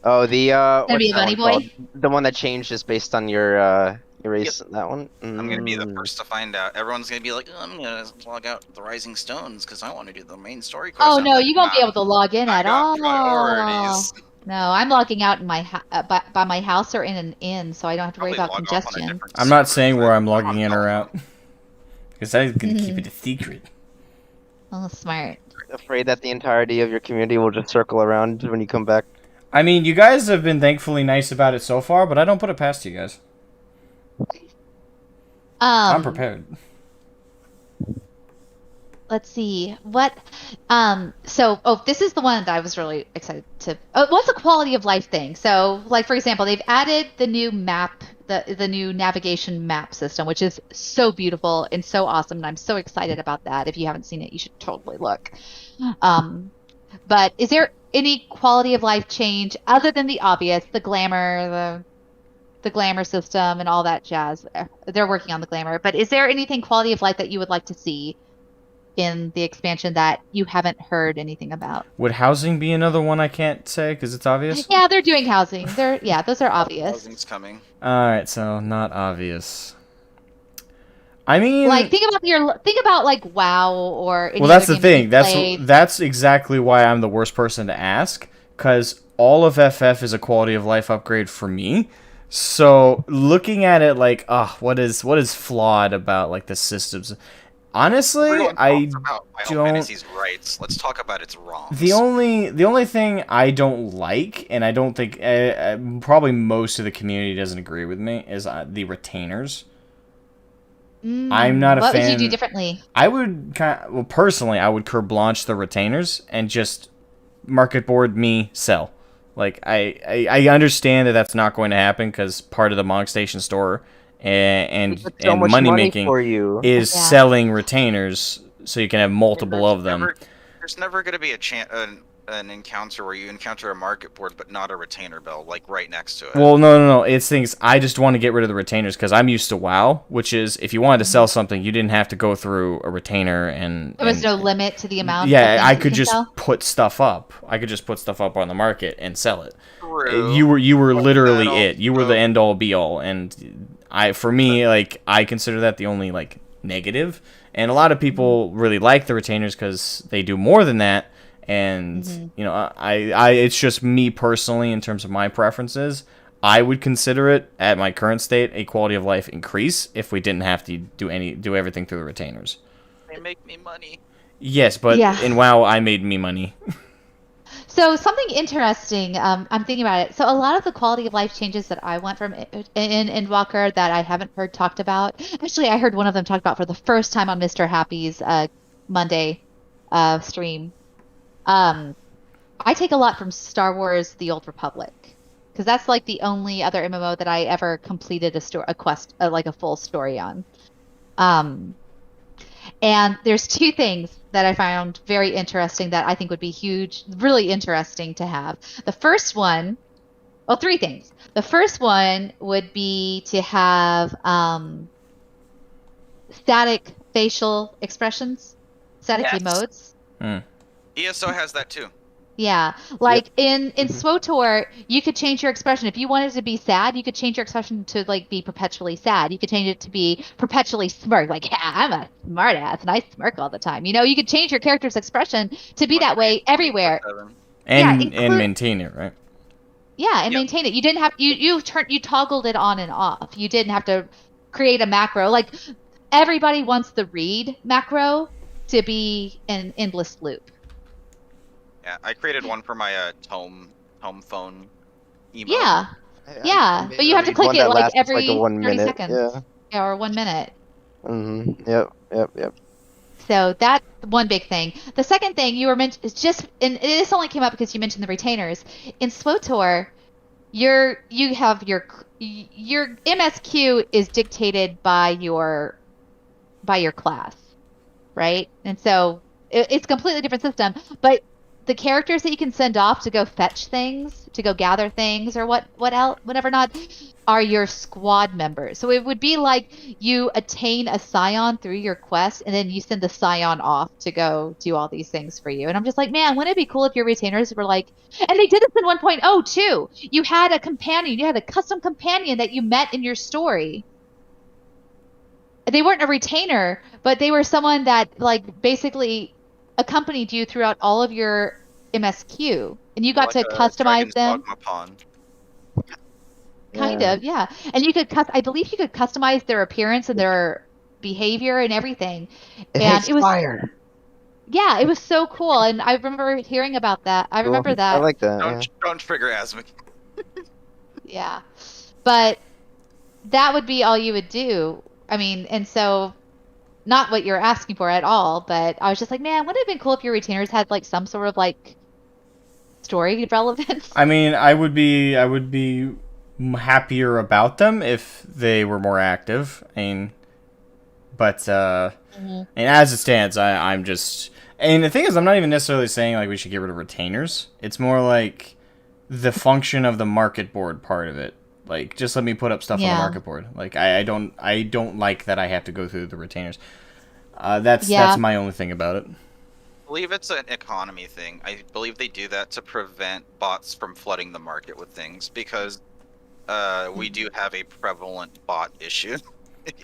Oh, the Gonna be what's a bunny that one boy? called? The one that changes based on your race. Yep. That one. I'm gonna be the first to find out. Everyone's gonna be like, oh, I'm gonna log out the Rising Stones because I want to do the main story quest. Oh I'm no, like, you won't be "Nah, able to log in I at got all. priorities." No, I'm logging out in my by my house or in an inn, so I don't have to worry Probably about log off on a congestion. different I'm not server, saying so where I I'm don't logging in know. or out. Because I'm going to keep it a secret. Oh, smart. Afraid that the entirety of your community will just circle around when you come back. I mean, you guys have been thankfully nice about it so far, but I don't put it past you guys. I'm prepared. Let's see what. This is the one that I was really excited to. What's a quality of life thing? So, like for example, they've added the new map, the new navigation map system, which is so beautiful and so awesome, and I'm so excited about that. If you haven't seen it, you should totally look. But is there any quality of life change other than the obvious, the glamour, the glamour system, and all that jazz? They're working on the glamour, but is there anything quality of life that you would like to see in the expansion that you haven't heard anything about? Would housing be another one I can't say because it's obvious? Yeah, they're doing housing. Those are obvious. Housing's coming. Alright, so not obvious. I mean, Like think about like WoW or any well, that's other the game that thing. you played. That's exactly why I'm the worst person to ask, because all of FF is a quality of life upgrade for me. So looking at it like, what is flawed about like the systems? Honestly, Everyone I talks about Final don't. Fantasy's rights. Let's talk about its wrongs. The only thing I don't like, and I don't think probably most of the community doesn't agree with me, is the retainers. I'm not a fan. What would you do differently? I would personally, I would curb blanche the retainers and just market board me sell. Like I understand that that's not going to happen because part of the Monk Station store and So much money money making for you. is selling retainers, so you can have multiple of them. There's never going to be an encounter where you encounter a market board but not a retainer bell, like right next to it. Well, no. It's things. I just want to get rid of the retainers because I'm used to WoW, which is if you wanted to sell something, you didn't have to go through a retainer and. There was no limit to the amount. Yeah, of I things could you can just sell? put stuff up. I could just put stuff up on the market and sell it. True. You were But literally that it. You were the also- end all be all, and for me, like I consider that the only like negative. And a lot of people really like the retainers because they do more than that. And you know, I it's just me personally in terms of my preferences. I would consider it at my current state a quality of life increase if we didn't have to do everything through the retainers. They make me money. Yes, but Yeah. in WoW, I made me money. So something interesting, I'm thinking about it. So a lot of the quality of life changes that I want from in Endwalker that I haven't heard talked about. Actually, I heard one of them talked about for the first time on Mr. Happy's Monday stream. I take a lot from Star Wars: The Old Republic because that's like the only other MMO that I ever completed a quest, like a full story on. And there's two things that I found very interesting that I think would be huge, really interesting to have. The first one, well, three things. The first one would be to have static facial expressions, static Yes. emotes. ESO has that too. Yeah, like in SWOTOR, you could change your expression. If you wanted to be sad, you could change your expression to like be perpetually sad. You could change it to be perpetually smirk, like yeah, I'm a smartass and I smirk all the time. You know, you could change your character's expression to be that way everywhere. And include- maintain it, right? Yeah, and Yep. maintain it. You didn't have you toggled it on and off. You didn't have to create a macro. Like everybody wants the read macro to be an endless loop. Yeah, I created one for my home phone emote. Yeah. I Yeah, made but you a have to read click one it that like lasts, every a 1 30 minute. seconds. Yeah. Or 1 minute. Yep. So that's one big thing. The second thing you were mentioned is just, and this only came up because you mentioned the retainers. In SWOTOR, you have your MSQ is dictated by your class, right? And so it's a completely different system. But the characters that you can send off to go fetch things, to go gather things, or whatever not, are your squad members. So it would be like you attain a scion through your quest, and then you send the scion off to go do all these things for you. And I'm just like, man, wouldn't it be cool if your retainers were like, and they did this in 1.0 too. You had a companion, you had a custom companion that you met in your story. They weren't a retainer, but they were someone that like basically accompanied you throughout all of your MSQ, and you got Like to a customize Dragon's them. Dogma pawn. Kind of, yeah. And you could I believe you could customize their appearance and their behavior and everything. It And hates it was, fire. yeah, it was so cool. And I remember hearing about that. I remember Cool. that. I like that. Yeah. Don't trigger Asmogan. Yeah. But that would be all you would do. I mean, and so not what you're asking for at all, but I was just like, man, wouldn't it have been cool if your retainers had like some sort of like story relevance? I mean, I would be happier about them if they were more active. I mean, but and as it stands, I'm just. And the thing is, I'm not even necessarily saying like we should get rid of retainers. It's more like the function of the market board part of it. Like, just let me put up stuff on the market board. Like, I don't like that I have to go through the retainers. That's my only thing about it. I believe it's an economy thing. I believe they do that to prevent bots from flooding the market with things because we do have a prevalent bot issue.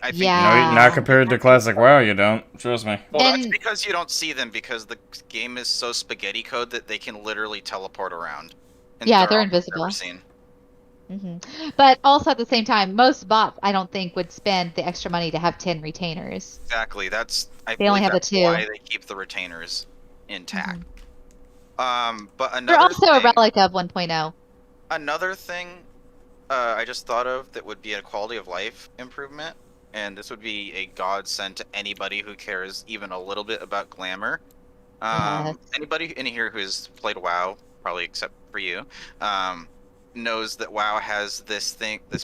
I think. Yeah. No, not compared to classic WoW, you don't. Trust me. Well, that's And- because you don't see them because the game is so spaghetti code that they can literally teleport around. And Yeah, they're almost invisible. never seen. But also at the same time, most bots I don't think would spend the extra money to have 10 retainers. Exactly. I They only believe have the that's 2. why they keep the retainers intact. But They're another also a thing, relic of 1.0. another thing I just thought of that would be a quality of life improvement, and this would be a godsend to anybody who cares even a little bit about glamour. Yes. Anybody in here who's played WoW, probably except for you, knows that WoW has this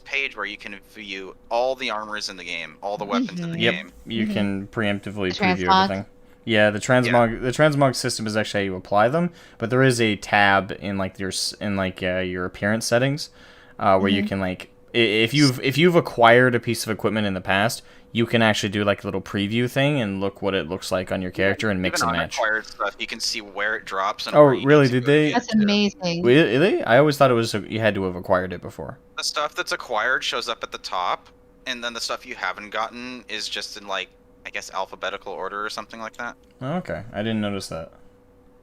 page where you can view all the armors in the game, all the weapons in the Yep. game. You can preemptively preview Transmog. everything. Yeah, the transmog system is actually how you apply them, but there is a tab in like your appearance settings, where you can like if you've acquired a piece of equipment in the past, you can actually do like a little preview thing and look what it looks like on your character and mix Even and match. unacquired stuff, you can see where it drops. And Oh, where you really? need to Did go they? get That's it. amazing. Really? I always thought it was you had to have acquired it before. The stuff that's acquired shows up at the top, and then the stuff you haven't gotten is just in like, I guess, alphabetical order or something like that. Oh, okay, I didn't notice that.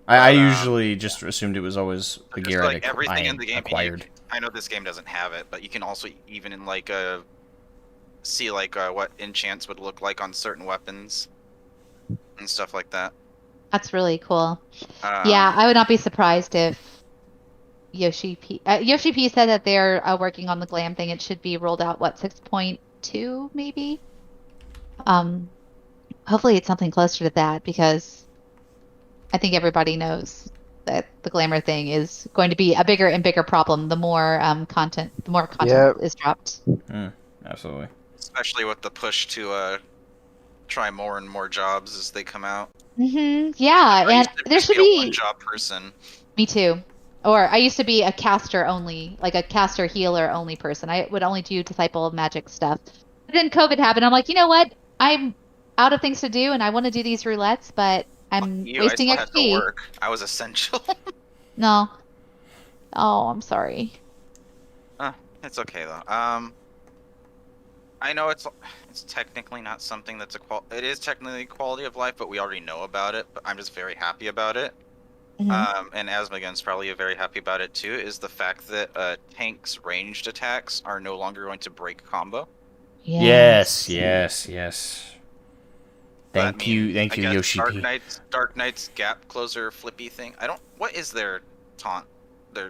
I usually just assumed it was always the Just gear like I everything in the game acquired. I know this game doesn't have it, but you can also even in like see like what enchants would look like on certain weapons and stuff like that. That's really cool. Yeah, I would not be surprised if Yoshi P said that they're working on the glam thing. It should be rolled out, what, 6.2 maybe? Hopefully it's something closer to that, because I think everybody knows that the glamour thing is going to be a bigger and bigger problem the more content is dropped. Absolutely. Especially with the push to try more and more jobs as they come out. Yeah, and there should be a one-job person. Me too. Or I used to be a caster only, like a caster healer only person. I would only do disciple magic stuff. But then COVID happened. I'm like, you know what? I'm out of things to do, and I want to do these roulettes, but I'm wasting I still had to XP. work. I was essential. No. Oh, I'm sorry. It's okay though. I know it's technically not something that's it is technically quality of life, but we already know about it. But I'm just very happy about it. And Asmogan's probably very happy about it too. Is the fact that tanks' ranged attacks are no longer going to break combo. Yes. Thank you, Yoshi P. Dark Knight's gap closer flippy thing. What is their taunt? Do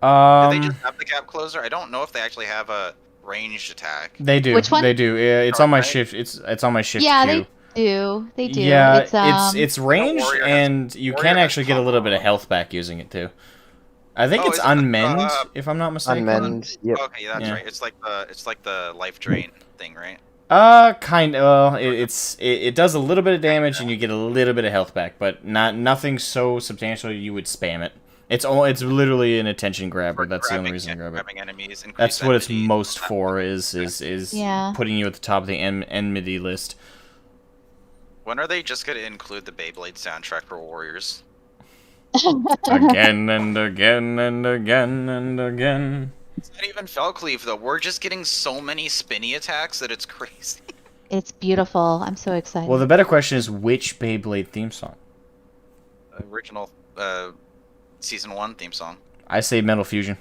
they just have the gap closer? I don't know if they actually have a ranged attack. They do. Which one? They do. It's on my shift. It's on my shift Yeah, queue. They do. Yeah, it's ranged, Warrior and you can actually get a little bit of health back using it too. I think it's unmend, if I'm not mistaken. Unmend. Yep. Okay, that's right. It's like the life drain thing, right? Kind of. Well, it does a little bit of damage, and you get a little bit of health back, but nothing so substantial you would spam it. It's literally an attention grabber. That's the only reason to grab it. Enemies, That's what it's most for. Is putting you at the top of the enmity list. When are they just going to include the Beyblade soundtrack for Warriors? Again and again and again and again. It's not even Fellcleave though. We're just getting so many spinny attacks that it's crazy. It's beautiful. I'm so excited. Well, the better question is which Beyblade theme song? Original season 1 theme song. I say Metal Fusion.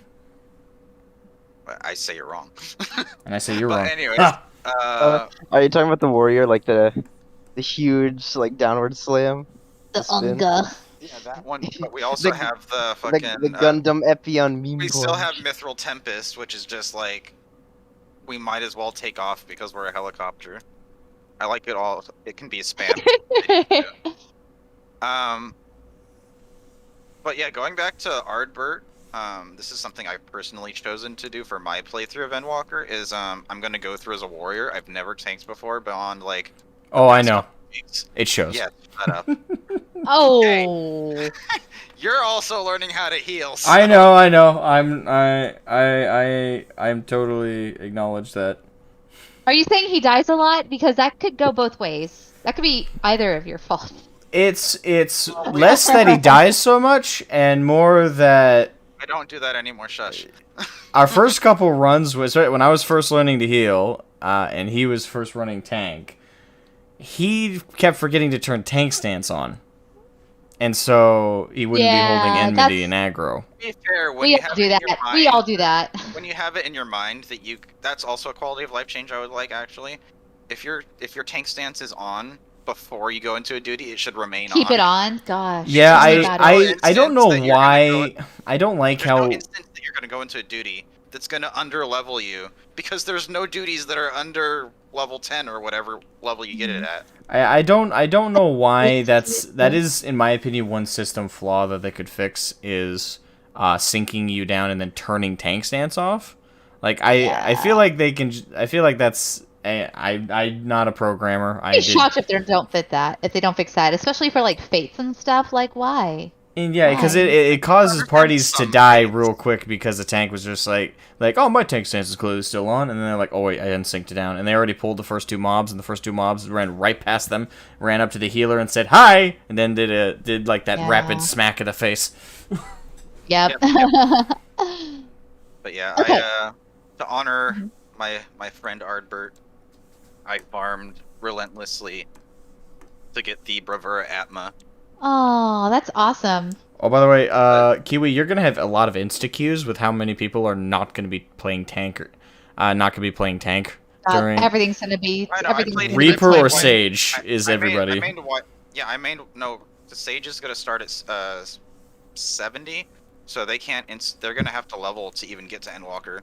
I say you're wrong. And I say you're wrong. Anyways, Are you talking about the warrior, like the huge like downward slam? the spin? Unga. Yeah, that one. But we also have the fucking the Gundam Epion meme. we still have Mithril Tempest, which is just like we might as well take off because we're a helicopter. I like it all. It can be spam. But yeah, going back to Ardbert, this is something I've personally chosen to do for my playthrough of Endwalker. Is I'm gonna go through as a warrior. I've never tanked before, but on like. Oh, I know. It shows. Yeah, shut up. Oh. You're also learning how to heal. So. I know. I'm totally acknowledge that. Are you saying he dies a lot? Because that could go both ways. That could be either of your fault. It's less that he dies so much, and more that I don't do that anymore. Shush. our first couple runs was when I was first learning to heal, and he was first running tank. He kept forgetting to turn tank stance on, and so he wouldn't be holding enmity and aggro. To be fair, when We you all have do it in that. your mind, We all do that. When you have it in your mind that that's also a quality of life change I would like actually. If your tank stance is on before you go into a duty, it should remain Keep on. it on. Gosh. Yeah, I don't know that you're why. I don't like There's how. no instance that you're going to go into a duty that's going to under level you because there's no duties that are under level 10 or whatever level you get it at. I don't know why that is in my opinion one system flaw that they could fix is sinking you down and then turning tank stance off. Like I feel like they can. I feel like that's I'm not a programmer. I'd be shocked if they don't fit that. If they don't fix that, especially for like fates and stuff. Like, why? And yeah, because Why? it causes parties to Some die fates. real quick because the tank was just like, oh, my tank stance is clearly still on, and then they're like, oh wait, I didn't sync it down, and they already pulled the first 2 mobs, and the first 2 mobs ran right past them, ran up to the healer and said hi, and then did like that Yeah. rapid smack in the face. Yep. But yeah, Okay. to honor my friend Ardbert, I farmed relentlessly to get the Bravura Atma. Oh, that's awesome. Oh, by the way, Kiwi, you're gonna have a lot of insta queues with how many people are not gonna be playing tank, not gonna be playing tank during Everything's gonna be I know, I everything's played- gonna be Reaper played or one. Sage is I everybody. mained what? Yeah, no. The Sage is gonna start at 70, so they can't. They're gonna have to level to even get to Endwalker.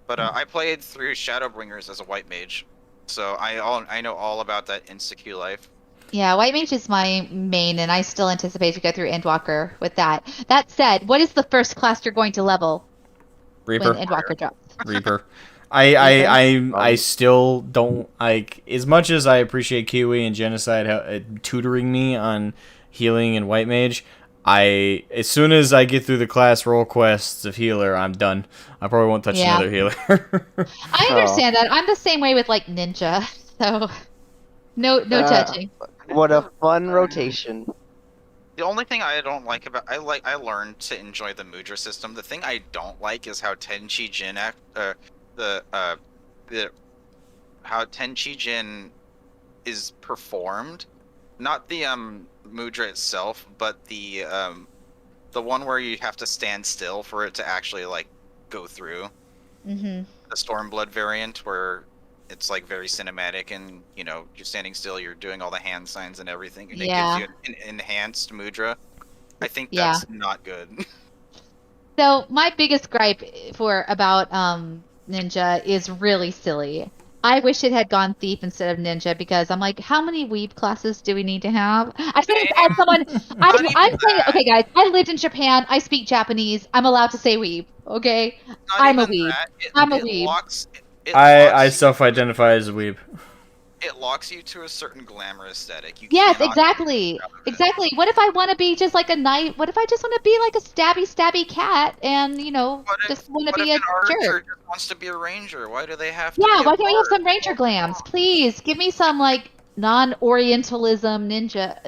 But I played through Shadowbringers as a white mage, so I know all about that insta queue life. Yeah, White Mage is my main, and I still anticipate to go through Endwalker with that. That said, what is the first class you're going to level Reaper. when Endwalker drops? Reaper. I still don't like, as much as I appreciate Kiwi and Genocide tutoring me on healing and white mage. As soon as I get through the class role quests of healer, I'm done. I probably won't touch Yeah. another healer. I understand that. I'm the same way with like Ninja, so no judging. What a fun rotation. The only thing I don't like about I learned to enjoy the Mudra system. The thing I don't like is how Tenchi Jin how Tenchi Jin is performed. Not the Mudra itself, but the one where you have to stand still for it to actually like go through. Mm-hmm. The Stormblood variant where it's like very cinematic and you're standing still, you're doing all the hand signs and everything, and Yeah. it gives you an enhanced Mudra. I think Yeah. that's not good. So my biggest gripe about Ninja is really silly. I wish it had gone Thief instead of Ninja because I'm like, how many weeb classes do we need to have? I think as someone, Not even I'm saying, that. okay, guys, I lived in Japan. I speak Japanese. I'm allowed to say weeb. Okay, Not I'm a even weeb. that. I'm a It weeb. locks. I self-identify as a weeb. It locks you to a certain glamour aesthetic. You Yes, cannot exactly. get out of it. Exactly. What if I want to be just like a knight? What if I just want to be like a stabby cat and, What if, just want to what be if a an archer jerk? just wants to be a ranger? Why do they have to? Yeah, be a why can't we have bard? some ranger glams? Please, give me some, like, non-Orientalism ninja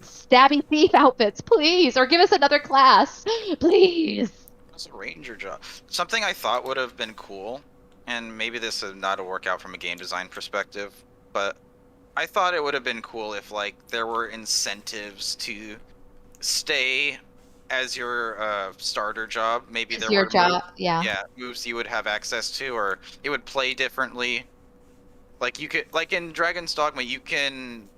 stabby thief outfits, please. Or give us another class, please. It's a ranger job. Something I thought would have been cool, and maybe this is not a workout from a game design perspective, but I thought it would have been cool if like there were incentives to stay as your starter job. Maybe there Your were job, yeah. moves you would have access to, or it would play differently. Like you could, like in Dragon's Dogma, you can,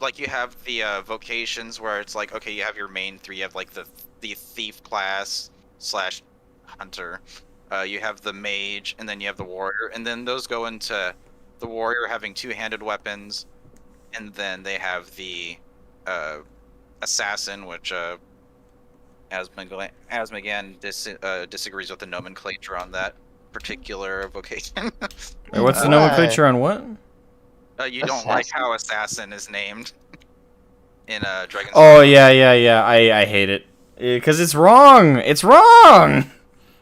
like you have the vocations where it's like, okay, you have your main 3. You have like the thief class / hunter. You have the mage, and then you have the warrior, and then those go into the warrior having 2-handed weapons, and then they have the assassin, which Asmogan disagrees with the nomenclature on that particular vocation. Wait, what's the Why? nomenclature on what? You don't like Assassin? how assassin is named in Dragon's Oh Dogma. yeah. I hate it because it's wrong. It's wrong.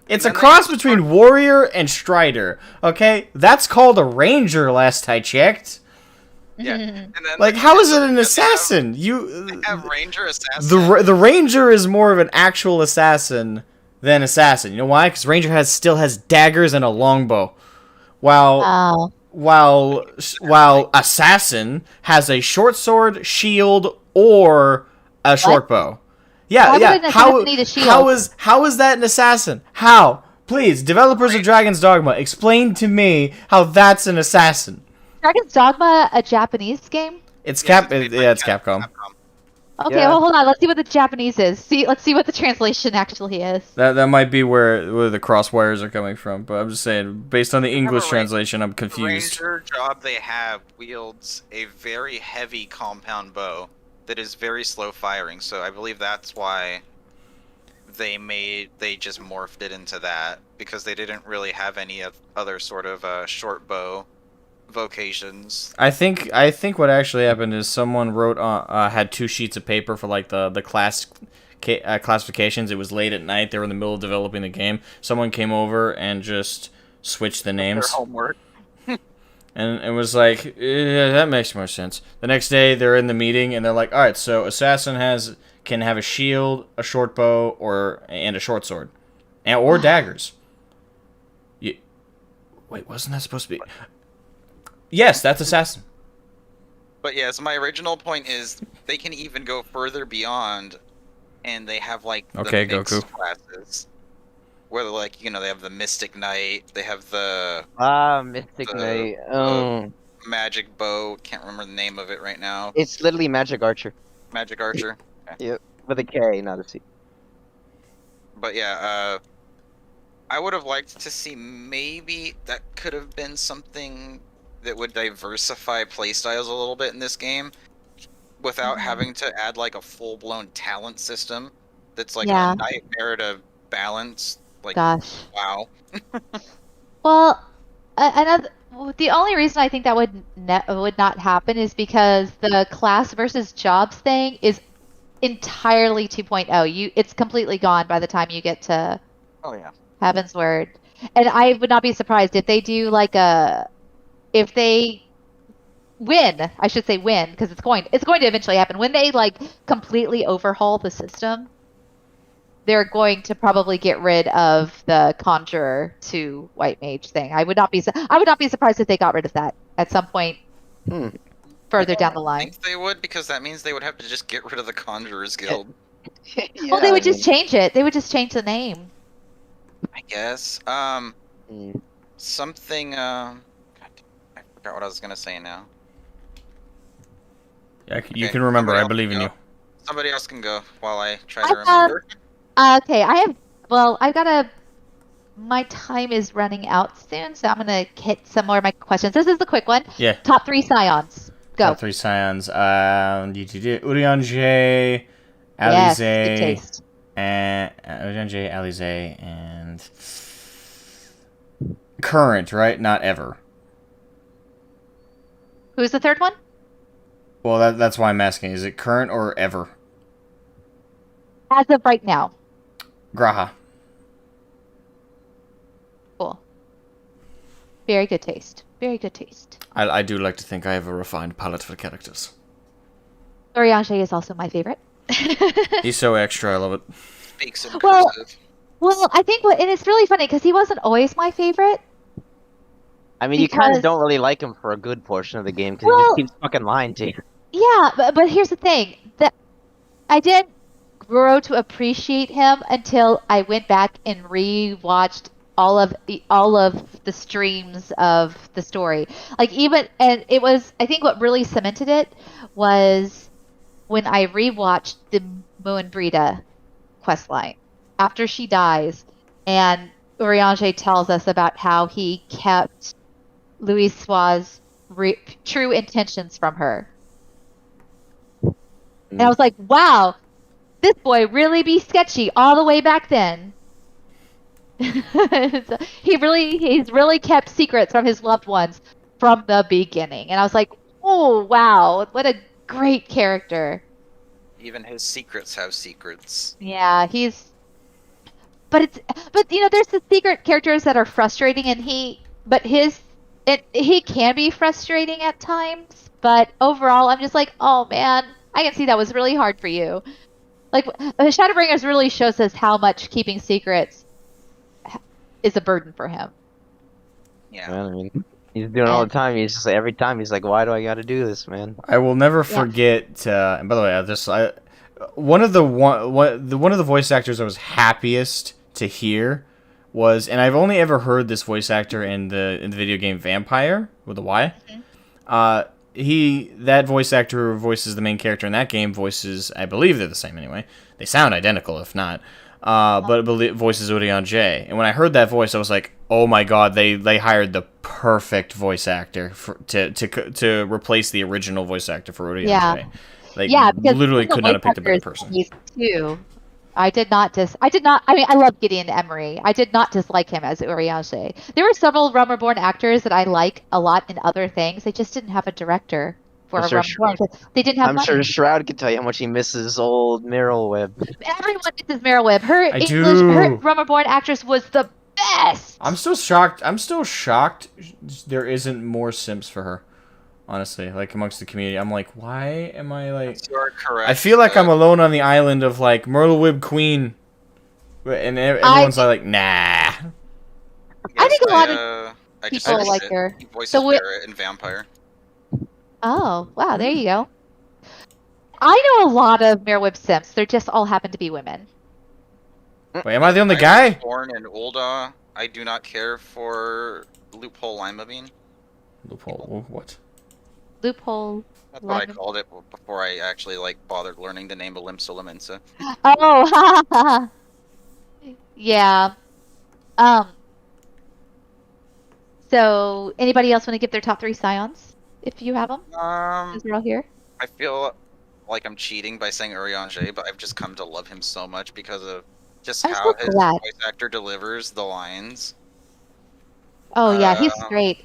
It's a then they cross just between warrior and strider. Okay, that's called a ranger. Last I checked. Yeah. And then, Like, how is it an they assassin? have ranger assassin. The ranger is more of an actual assassin than assassin. You know why? Because ranger still has daggers and a longbow, while Oh. while assassin has a short sword, shield, or a short bow. Yeah, Why would yeah. an assassin need a shield? How is that an assassin? How? Please, developers of Dragon's Dogma, explain to me how that's an assassin. Dragon's Dogma a Japanese game? It's Yes, it's made by it's Capcom. Okay, Yeah. well, hold on. Let's see what the Japanese is. Let's see what the translation actually is. That might be where the cross wires are coming from, but I'm just saying, based on the English range- translation, I'm The confused. ranger job they have wields a very heavy compound bow that is very slow firing, so I believe that's why they just morphed it into that, because they didn't really have any other sort of short bow vocations. I think what actually happened is someone wrote had 2 sheets of paper for like the classifications. It was late at night. They were in the middle of developing the game. Someone came over and just switched the Their names. homework. And it was like, yeah, that makes more sense. The next day, they're in the meeting, and they're like, all right, so assassin can have a shield, a short bow, and a short sword, or daggers. Wait, wasn't that supposed to be? Yes, that's assassin. But yeah, so my original point is they can even go further beyond, and they have like the Okay, mixed Goku. classes. Where like, they have the Mystic Knight, they have the Mystic the- Knight. Magic Bow, can't remember the name of it right now. It's literally Magic Archer. Magic Archer. With a K, not a C. But yeah, I would have liked to see maybe that could have been something that would diversify playstyles a little bit in this game without having to add like a full-blown talent system that's like Yeah. a nightmare to balance. Like, Gosh. wow. Well, the only reason I think that would not happen is because the class versus jobs thing is entirely 2.0. It's completely gone by the time you get to Oh yeah. Heaven's Word. And I would not be surprised if they do if they win, I should say win, because it's going to eventually happen. When they like completely overhaul the system, they're going to probably get rid of the Conjurer to White Mage thing. I would not be surprised if they got rid of that at some point further down the I line. think they would, because that means they would have to just get rid of the Conjurer's Guild, Well, they would just change it. They would just change the name. I guess. Something. God, I forgot what I was gonna say now. Yeah, you Okay, can remember. somebody I else believe in go. you. Somebody else can go while I try I to remember. Okay, my time is running out soon, so I'm gonna hit some more of my questions. This is the quick one. Yeah. Top 3 Scions. Go. Top 3 scions. Urianger, Yes, Alize, good taste. and Urianger, Alize, and current, right? Not ever. Who's the third one? Well, that's why I'm asking. Is it current or ever? As of right now. Graha. Cool. Very good taste. Very good taste. I do like to think I have a refined palate for characters. Urianger is also my favorite. He's so extra. I love it. Speaks in Well- cursive. Well, I think and it's really funny because he wasn't always my favorite. I mean, you kind Because- of don't really like him for a good portion of the game because he Well- just keeps fucking lying to you. Yeah, but here's the thing that I didn't grow to appreciate him until I went back and rewatched all of the streams of the story. And it was, I think what really cemented it was when I rewatched the Moenbrita questline after she dies, and Urianger tells us about how he kept Louis Sua's true intentions from her. And I was like, wow, this boy really be sketchy all the way back then. So he's really kept secrets from his loved ones from the beginning. And I was like, oh, wow, what a great character. Even his secrets have secrets. Yeah, but there's the secret characters that are frustrating, and he can be frustrating at times, but overall I'm just like, oh man, I can see that was really hard for you. Like, Shadowbringers really shows us how much keeping secrets is a burden for him. Yeah. Man, I mean, he's doing it all the time. He's just like, every time he's like, why do I got to do this, man? I will never forget. And by the way, one of the voice actors I was happiest to hear was, and I've only ever heard this voice actor in the video game Vampire with a Y. That voice actor who voices the main character in that game voices, I believe they're the same anyway. They sound identical, if not. But voices Urianger. And when I heard that voice, I was like, oh my god, they hired the perfect voice actor to replace the original voice actor for Urianger. Yeah, because Literally the could not have voice picked a better actor is person. amazing, too. I did not. I mean, I love Gideon Emery. I did not dislike him as Urianger. There were several Realmer-born actors that I like a lot in other things. They just didn't have a director for I'm a sure Realmer-born. They didn't have I'm money. sure Shroud can tell you how much he misses old Meryl Webb. Everyone misses Meryl Webb. Her I English, do. her Realmer-born actress was the best. I'm still shocked. There isn't more simps for her. Honestly, like amongst the community, I'm like, why am I like? You are correct. I feel like I'm alone on the island of like Myrtle Wib Queen, and everyone's like, nah. I think a lot of people like her. He voices So Barrett in Vampire. Oh, wow, there you go. I know a lot of Meryl Webb simps. They just all happen to be women. Wait, am I the only I guy? was born in Ulda. I do not care for Loophole Lima Bean. Loophole. What? Loophole. That's what I called it before I actually like bothered learning the name of Limsa. Oh, yeah. So, anybody else want to give their top 3 scions, if you have them? Since we're all here. I feel like I'm cheating by saying Urianger, but I've just come to love him so much because of just how his voice actor delivers the lines. Oh yeah, he's great.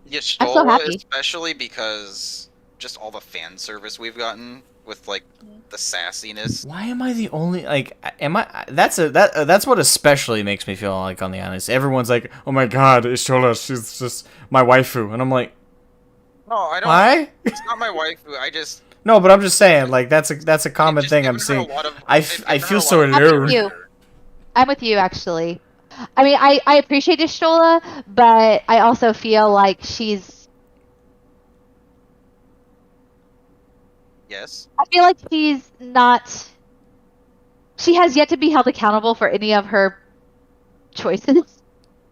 Y'shtola, I'm so happy. especially because just all the fan service we've gotten with like the sassiness. Why am I the only like? Am I? That's what especially makes me feel like on the island. Everyone's like, oh my god, Y'shtola, she's just my waifu, and I'm like, no, I don't. Why? It's not my waifu. I just. No, but I'm just saying, like that's a common thing I'm seeing. I feel so alone. I'm with you, actually. I mean, I appreciate Y'shtola, but I also feel like she's. Yes. I feel like she's not. She has yet to be held accountable for any of her choices.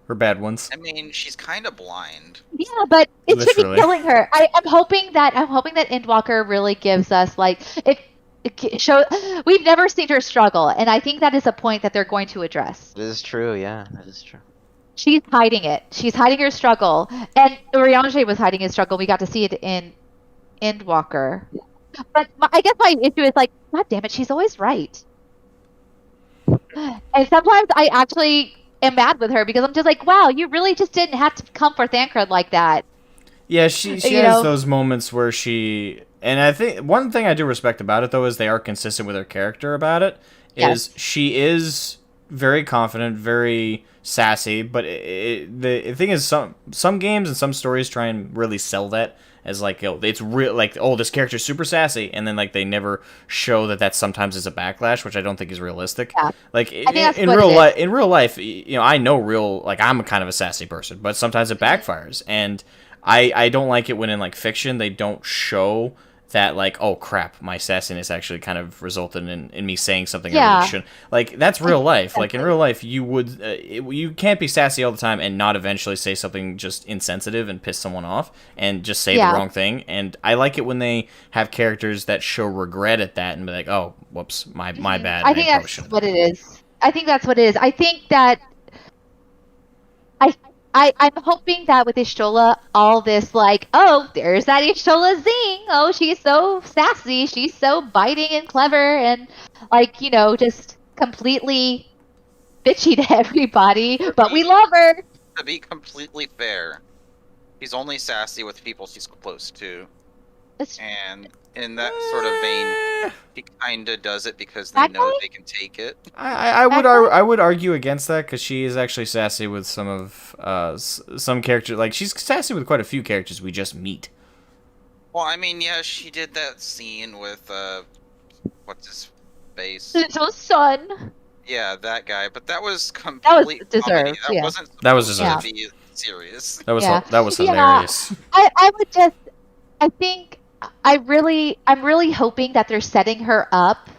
Her bad ones. I mean, she's kind of blind. Yeah, but it should be killing her. I'm hoping that Endwalker really gives us like we've never seen her struggle, and I think that is a point that they're going to address. That is true. Yeah, that is true. She's hiding it. She's hiding her struggle, and Urianger was hiding his struggle. We got to see it in Endwalker. But I guess my issue is like, God damn it, she's always right. And sometimes I actually am mad with her because I'm just like, wow, you really just didn't have to come for Thancred like that. Yeah, she has those moments where and I think one thing I do respect about it though is they are consistent with her character about it. She is very confident, very sassy, but the thing is some games and some stories try and really sell that as like, it's real, like, oh, this character's super sassy, and then like they never show that sometimes is a backlash, which I don't think is realistic. Yeah. Like in real life, you know, I know I'm a kind of a sassy person, but sometimes it backfires, and I don't like it when in like fiction they don't show that, like, oh crap, my sassiness actually kind of resulted in me saying something I really shouldn't. Like, that's real life. Like, in real life, you can't be sassy all the time and not eventually say something just insensitive and piss someone off and just say the wrong thing. And I like it when they have characters that show regret at that and be like, oh, whoops, my bad. I think that's what it is. I think that's what it is. I think that I'm hoping that with Y'shtola, all this, like, oh, there's that Y'shtola zing. Oh, she's so sassy. She's so biting and clever and, like, you know, just completely bitchy to everybody. But we love her. To be completely fair, she's only sassy with people she's close to. And in that sort of vein, he kind of does it because they know they can take it. I would argue against that because she is actually sassy with some characters. Like, she's sassy with quite a few characters we just meet. Well, I mean, yeah, she did that scene with what's his face? Little son. Yeah, that guy. But that was completely deserved. That was deserved to be serious. That was hilarious. I would just. I think. I'm really hoping that they're setting her up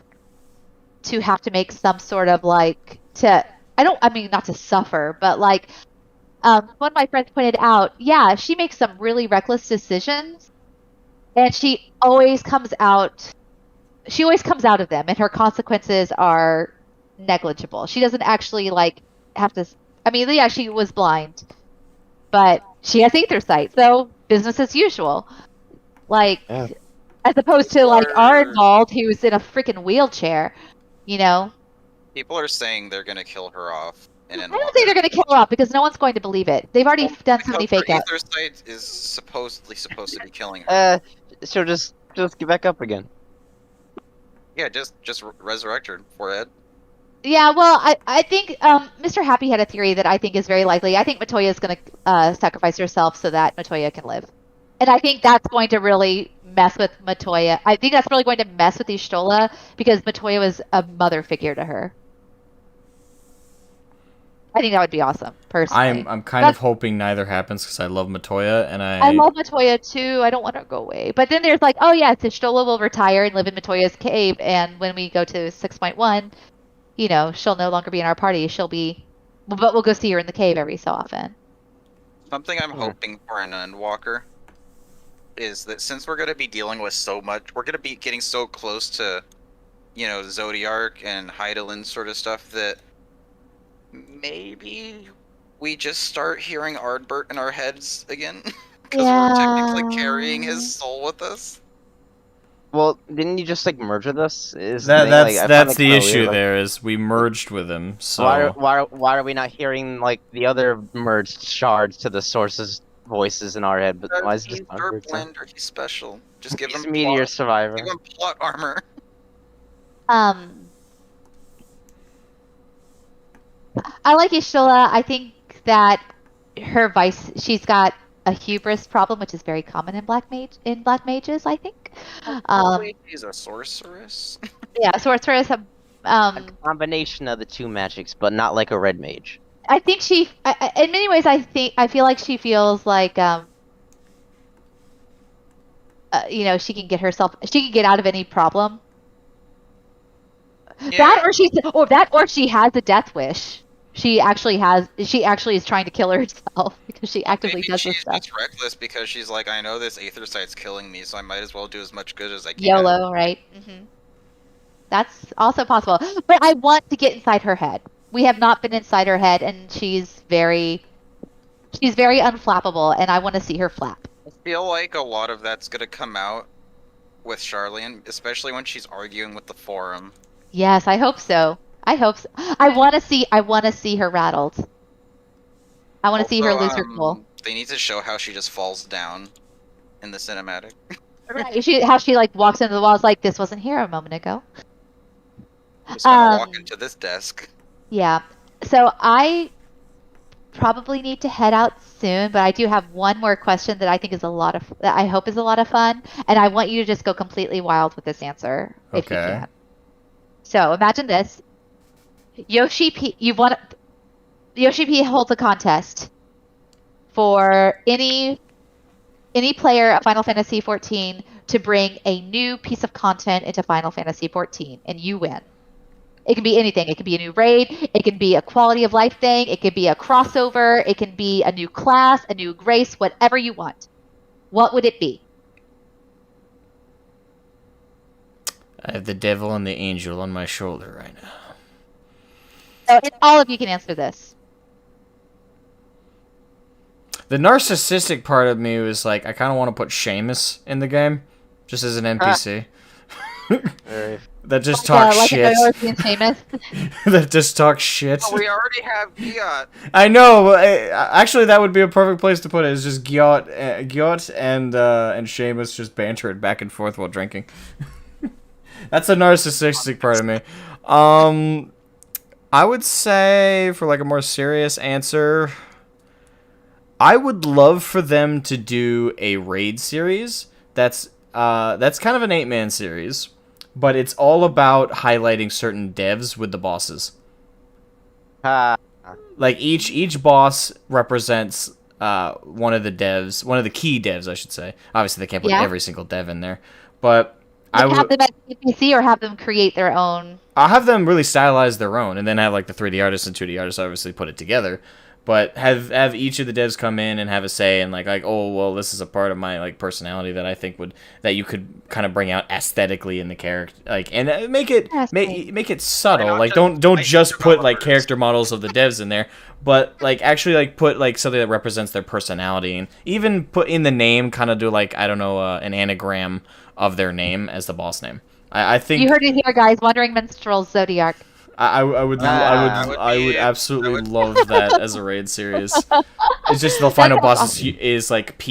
to have to make some sort of like not to suffer, but like one of my friends pointed out, she makes some really reckless decisions, and she always comes out of them, and her consequences are negligible. She doesn't actually like have to. I mean, yeah, she was blind, but she has ether sight, so business as usual. Like, as opposed to, like, Arnwald, who's in a freaking wheelchair, you know? People are saying they're gonna kill her off in I Endwalker. don't say they're going to kill her off because no one's going to believe it. They've already done so many Because fake her outs. ether sight is supposed to be killing her. So just get back up again. Yeah, just resurrect her, forehead. Yeah, well, I think Mr. Happy had a theory that I think is very likely. I think Matoya is going to sacrifice herself so that Matoya can live. And I think that's going to really mess with Matoya. I think that's really going to mess with Y'shtola because Matoya was a mother figure to her. I think that would be awesome, personally. I'm kind of hoping neither happens because I love Matoya and I love Matoya too. I don't want her to go away. But then there's like, oh yes, Y'shtola will retire and live in Matoya's cave, and when we go to 6.1, you know, she'll no longer be in our party. She'll be, but we'll go see her in the cave every so often. Something I'm hoping for in Endwalker is that since we're gonna be dealing with so much, we're gonna be getting so close to, you know, Zodiark and Hydaelyn sort of stuff that maybe we just start hearing Ardbert in our heads again because we're technically carrying his soul with us. Well, didn't you just like merge with us? Is that's the issue. There is we merged with him. So why are we not hearing like the other merged shards to the source's voices in our head? But why is He's this Derpland or he's special. Just give he's him Meteor plot, Survivor. give him plot armor. I like Y'shtola. I think that she's got a hubris problem, which is very common in black mages. I think. She's a sorceress. Yeah, sorceress. A combination of the two magics, but not like a red mage. I think in many ways, I feel like she feels like, you know, she can get out of any problem. Yeah. Or she has a death wish. She actually is trying to kill herself because she actively does this stuff. She's reckless because she's like, I know this aether sight's killing me, so I might as well do as much good as I can. YOLO, right? Mm-hmm. That's also possible. But I want to get inside her head. We have not been inside her head, and she's very unflappable, and I want to see her flap. I feel like a lot of that's gonna come out with Charlene, especially when she's arguing with the forum. Yes, I hope so. I want to see her rattled. I want to see her lose her cool. They need to show how she just falls down in the cinematic. Right, how she like walks into the walls like this wasn't here a moment ago. Just gonna walk into this desk. Yeah. So I probably need to head out soon, but I do have one more question that I think is that I hope is a lot of fun, and I want you to just go completely wild with this answer if you can. So imagine this: Yoshi P holds a contest for any player of Final Fantasy XIV to bring a new piece of content into Final Fantasy XIV, and you win. It can be anything. It can be a new raid. It can be a quality of life thing. It could be a crossover. It can be a new class, a new grace, whatever you want. What would it be? I have the devil and the angel on my shoulder right now. So all of you can answer this. The narcissistic part of me was like, I kind of want to put Seamus in the game, just as an NPC. That just talks shit. That just talks shit. Oh, we already have Giot. I know. Actually, that would be a perfect place to put it. It's just Giot and Seamus just bantering back and forth while drinking. That's the narcissistic part of me. I would say, for like a more serious answer, I would love for them to do a raid series. That's kind of an 8-man series, but it's all about highlighting certain devs with the bosses. Like each boss represents one of the devs, one of the key devs, I should say. Obviously, they can't put every single dev in there, but I would have them at NPC or have them create their own. I'll have them really stylize their own, and then have like the 3D artists and 2D artists obviously put it together. But have each of the devs come in and have a say, and like oh well, this is a part of my like personality that I think that you could kind of bring out aesthetically in the character, like, and make it subtle. Like don't just put like character models of the devs in there, but like actually like put like something that represents their personality, and even put in the name, kind of do like I don't know an anagram of their name as the boss name. I think You heard it here, guys. Wandering Minstrel Zodiark. I would be- absolutely that would- love that as a raid series. It's just the final boss is like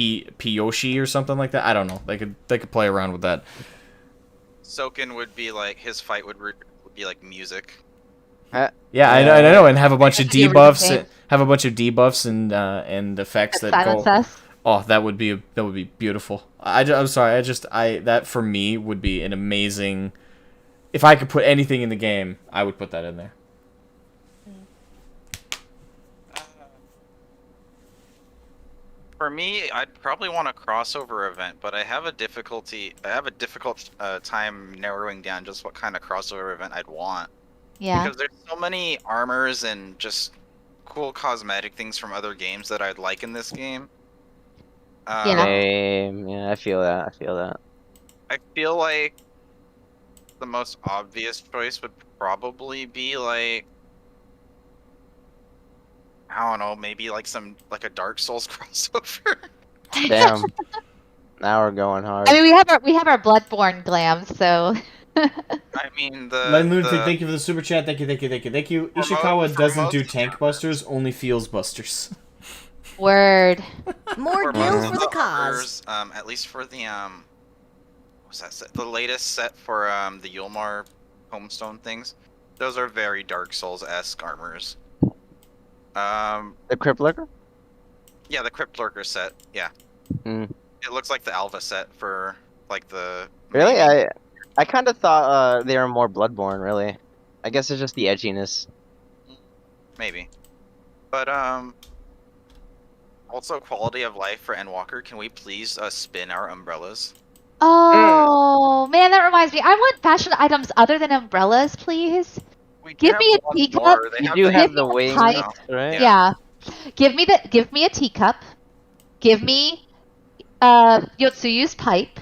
Yoshi or something like that. I don't know. They could play around with that. Soken would be like his fight would be like music. Yeah, I know, and have a bunch of That'd be a really debuffs, good have a bunch of debuffs and effects that Silence go. us. Oh, that would be beautiful. I'm sorry, that for me would be an amazing. If I could put anything in the game, I would put that in there. For me, I'd probably want a crossover event, but I have a difficult time narrowing down just what kind of crossover event I'd want. Yeah. Because there's so many armors and just cool cosmetic things from other games that I'd like in this game. Yeah. Yeah, I feel that. I feel like the most obvious choice would probably be like, I don't know, maybe like a Dark Souls crossover. Damn. Now we're going hard. I mean, we have our Bloodborne glam, so. I mean Len Lunatic, thank you for the super chat. Thank you. Ishikawa doesn't do tank busters, only feels busters. Word. More gills for the cause. At least for the what's that set? The latest set for the Yulmar Homestone things. Those are very Dark Souls-esque armors. The Crypt Lurker? Yeah, the Crypt Lurker set. Yeah. Mm. It looks like the Alva set for like the. Really? I kind of thought they were more Bloodborne. Really. I guess it's just the edginess. Maybe. But also quality of life for Endwalker. Can we please spin our umbrellas? Oh man, that reminds me. I want fashion items other than umbrellas, please. We Give have me a one teacup. more. They You have do the- have Give the me a wings, pipe. right? Yeah. Give me a teacup. Give me Yotsuyu's pipe.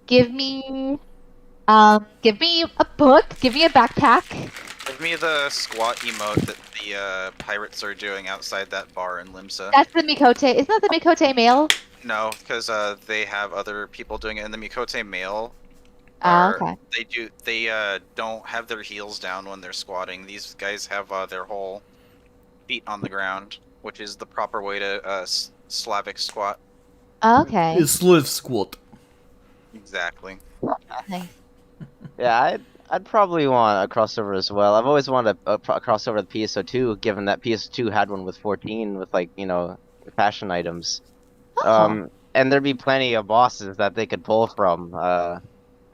Give me a book. Give me a backpack. Give me the squat emote that the pirates are doing outside that bar in Limsa. That's the Mikote. Isn't that the Mikote mail? No, because they have other people doing it in the Mikote mail. Oh, okay. They don't have their heels down when they're squatting. These guys have their whole feet on the ground, which is the proper way to Slavic squat. Okay. Slav squat. Exactly. Nice. Yeah, I'd probably want a crossover as well. I've always wanted a crossover with PSO2, given that PSO2 had one with 14 with like fashion items. Oh. And there'd be plenty of bosses that they could pull from.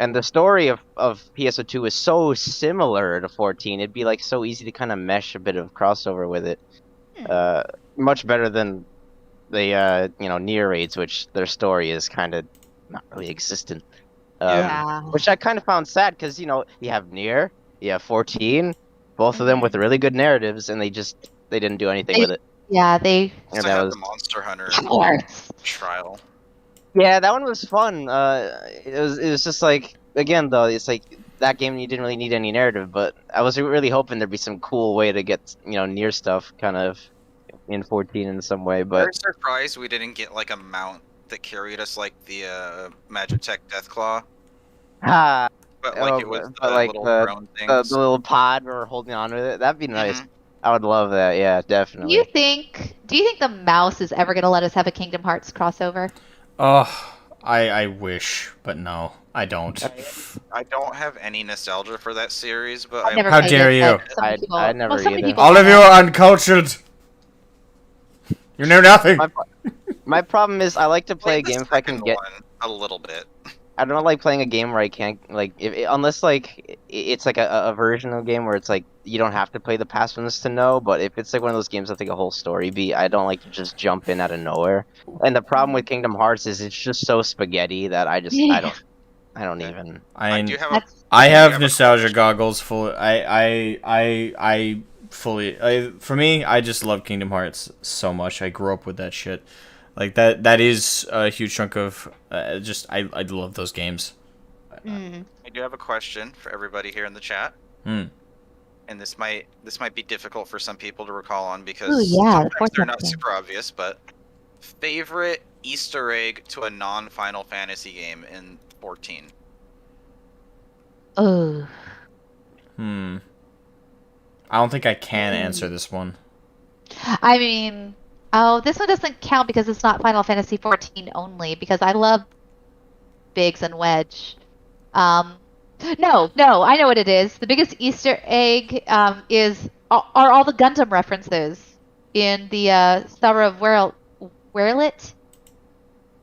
And the story of PSO2 is so similar to 14. It'd be like so easy to kind of mesh a bit of crossover with it. Much better than the Nier raids, which their story is kind of not really existent. Yeah. Which I kind of found sad because you have Nier, you have 14, both of them with really good narratives, and they didn't do anything with it. Yeah, they. Also that have was the Monster Hunter Course. trial. Yeah, that one was fun. It was just like, again though, it's like that game you didn't really need any narrative, but I was really hoping there'd be some cool way to get Nier stuff kind of in 14 in some way. But Very surprised we didn't get like a mount that carried us like the Magitech Deathclaw. ah, But like it was the but, like, little the drone things. little pod we're holding on with it, that'd be nice. Mhm. I would love that. Yeah, Do definitely. you think the mouse is ever gonna let us have a Kingdom Hearts crossover? Oh, I wish, but no, I don't. I don't have any nostalgia for that series, but I've never How played dare it, you. but some I people- never well, some either. people All of have. you are uncultured. You know nothing. My problem is I like to play a Played the game if I can second get. one a little bit. I don't like playing a game where I can't unless like it's like a version of a game where it's like you don't have to play the past ones to know. But if it's like one of those games with like a whole story beat, I don't like to just jump in out of nowhere. And the problem with Kingdom Hearts is it's just so spaghetti that I don't even. I do have a That's- I have Yeah, but- nostalgia goggles full. I fully. For me, I just love Kingdom Hearts so much. I grew up with that shit. Like that is a huge chunk of just. I love those games. Mm. I do have a question for everybody here in the chat. Hmm. And this might be difficult for some people to recall on because Ooh, yeah, sometimes of course they're I not can. super obvious, but favorite Easter egg to a non-Final Fantasy game in 14. Oh. I don't think I can answer this one. I mean, oh, this one doesn't count because it's not Final Fantasy XIV only, because I love Biggs and Wedge. No, I know what it is. The biggest Easter egg are all the Gundam references in the Star of Werlit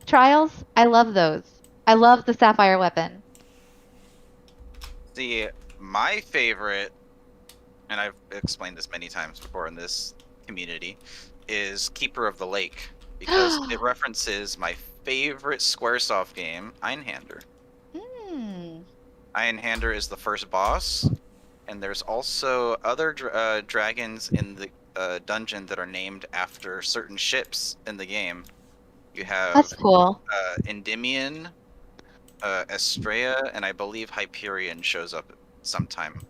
trials. I love those. I love the Sapphire weapon. See, my favorite, and I've explained this many times before in this community, is Keeper of the Lake, because it references my favorite Squaresoft game, Einhander. Einhander is the first boss, and there's also other dragons in the dungeon that are named after certain ships in the game. You have That's cool. Endymion, Estrella, and I believe Hyperion shows up sometime.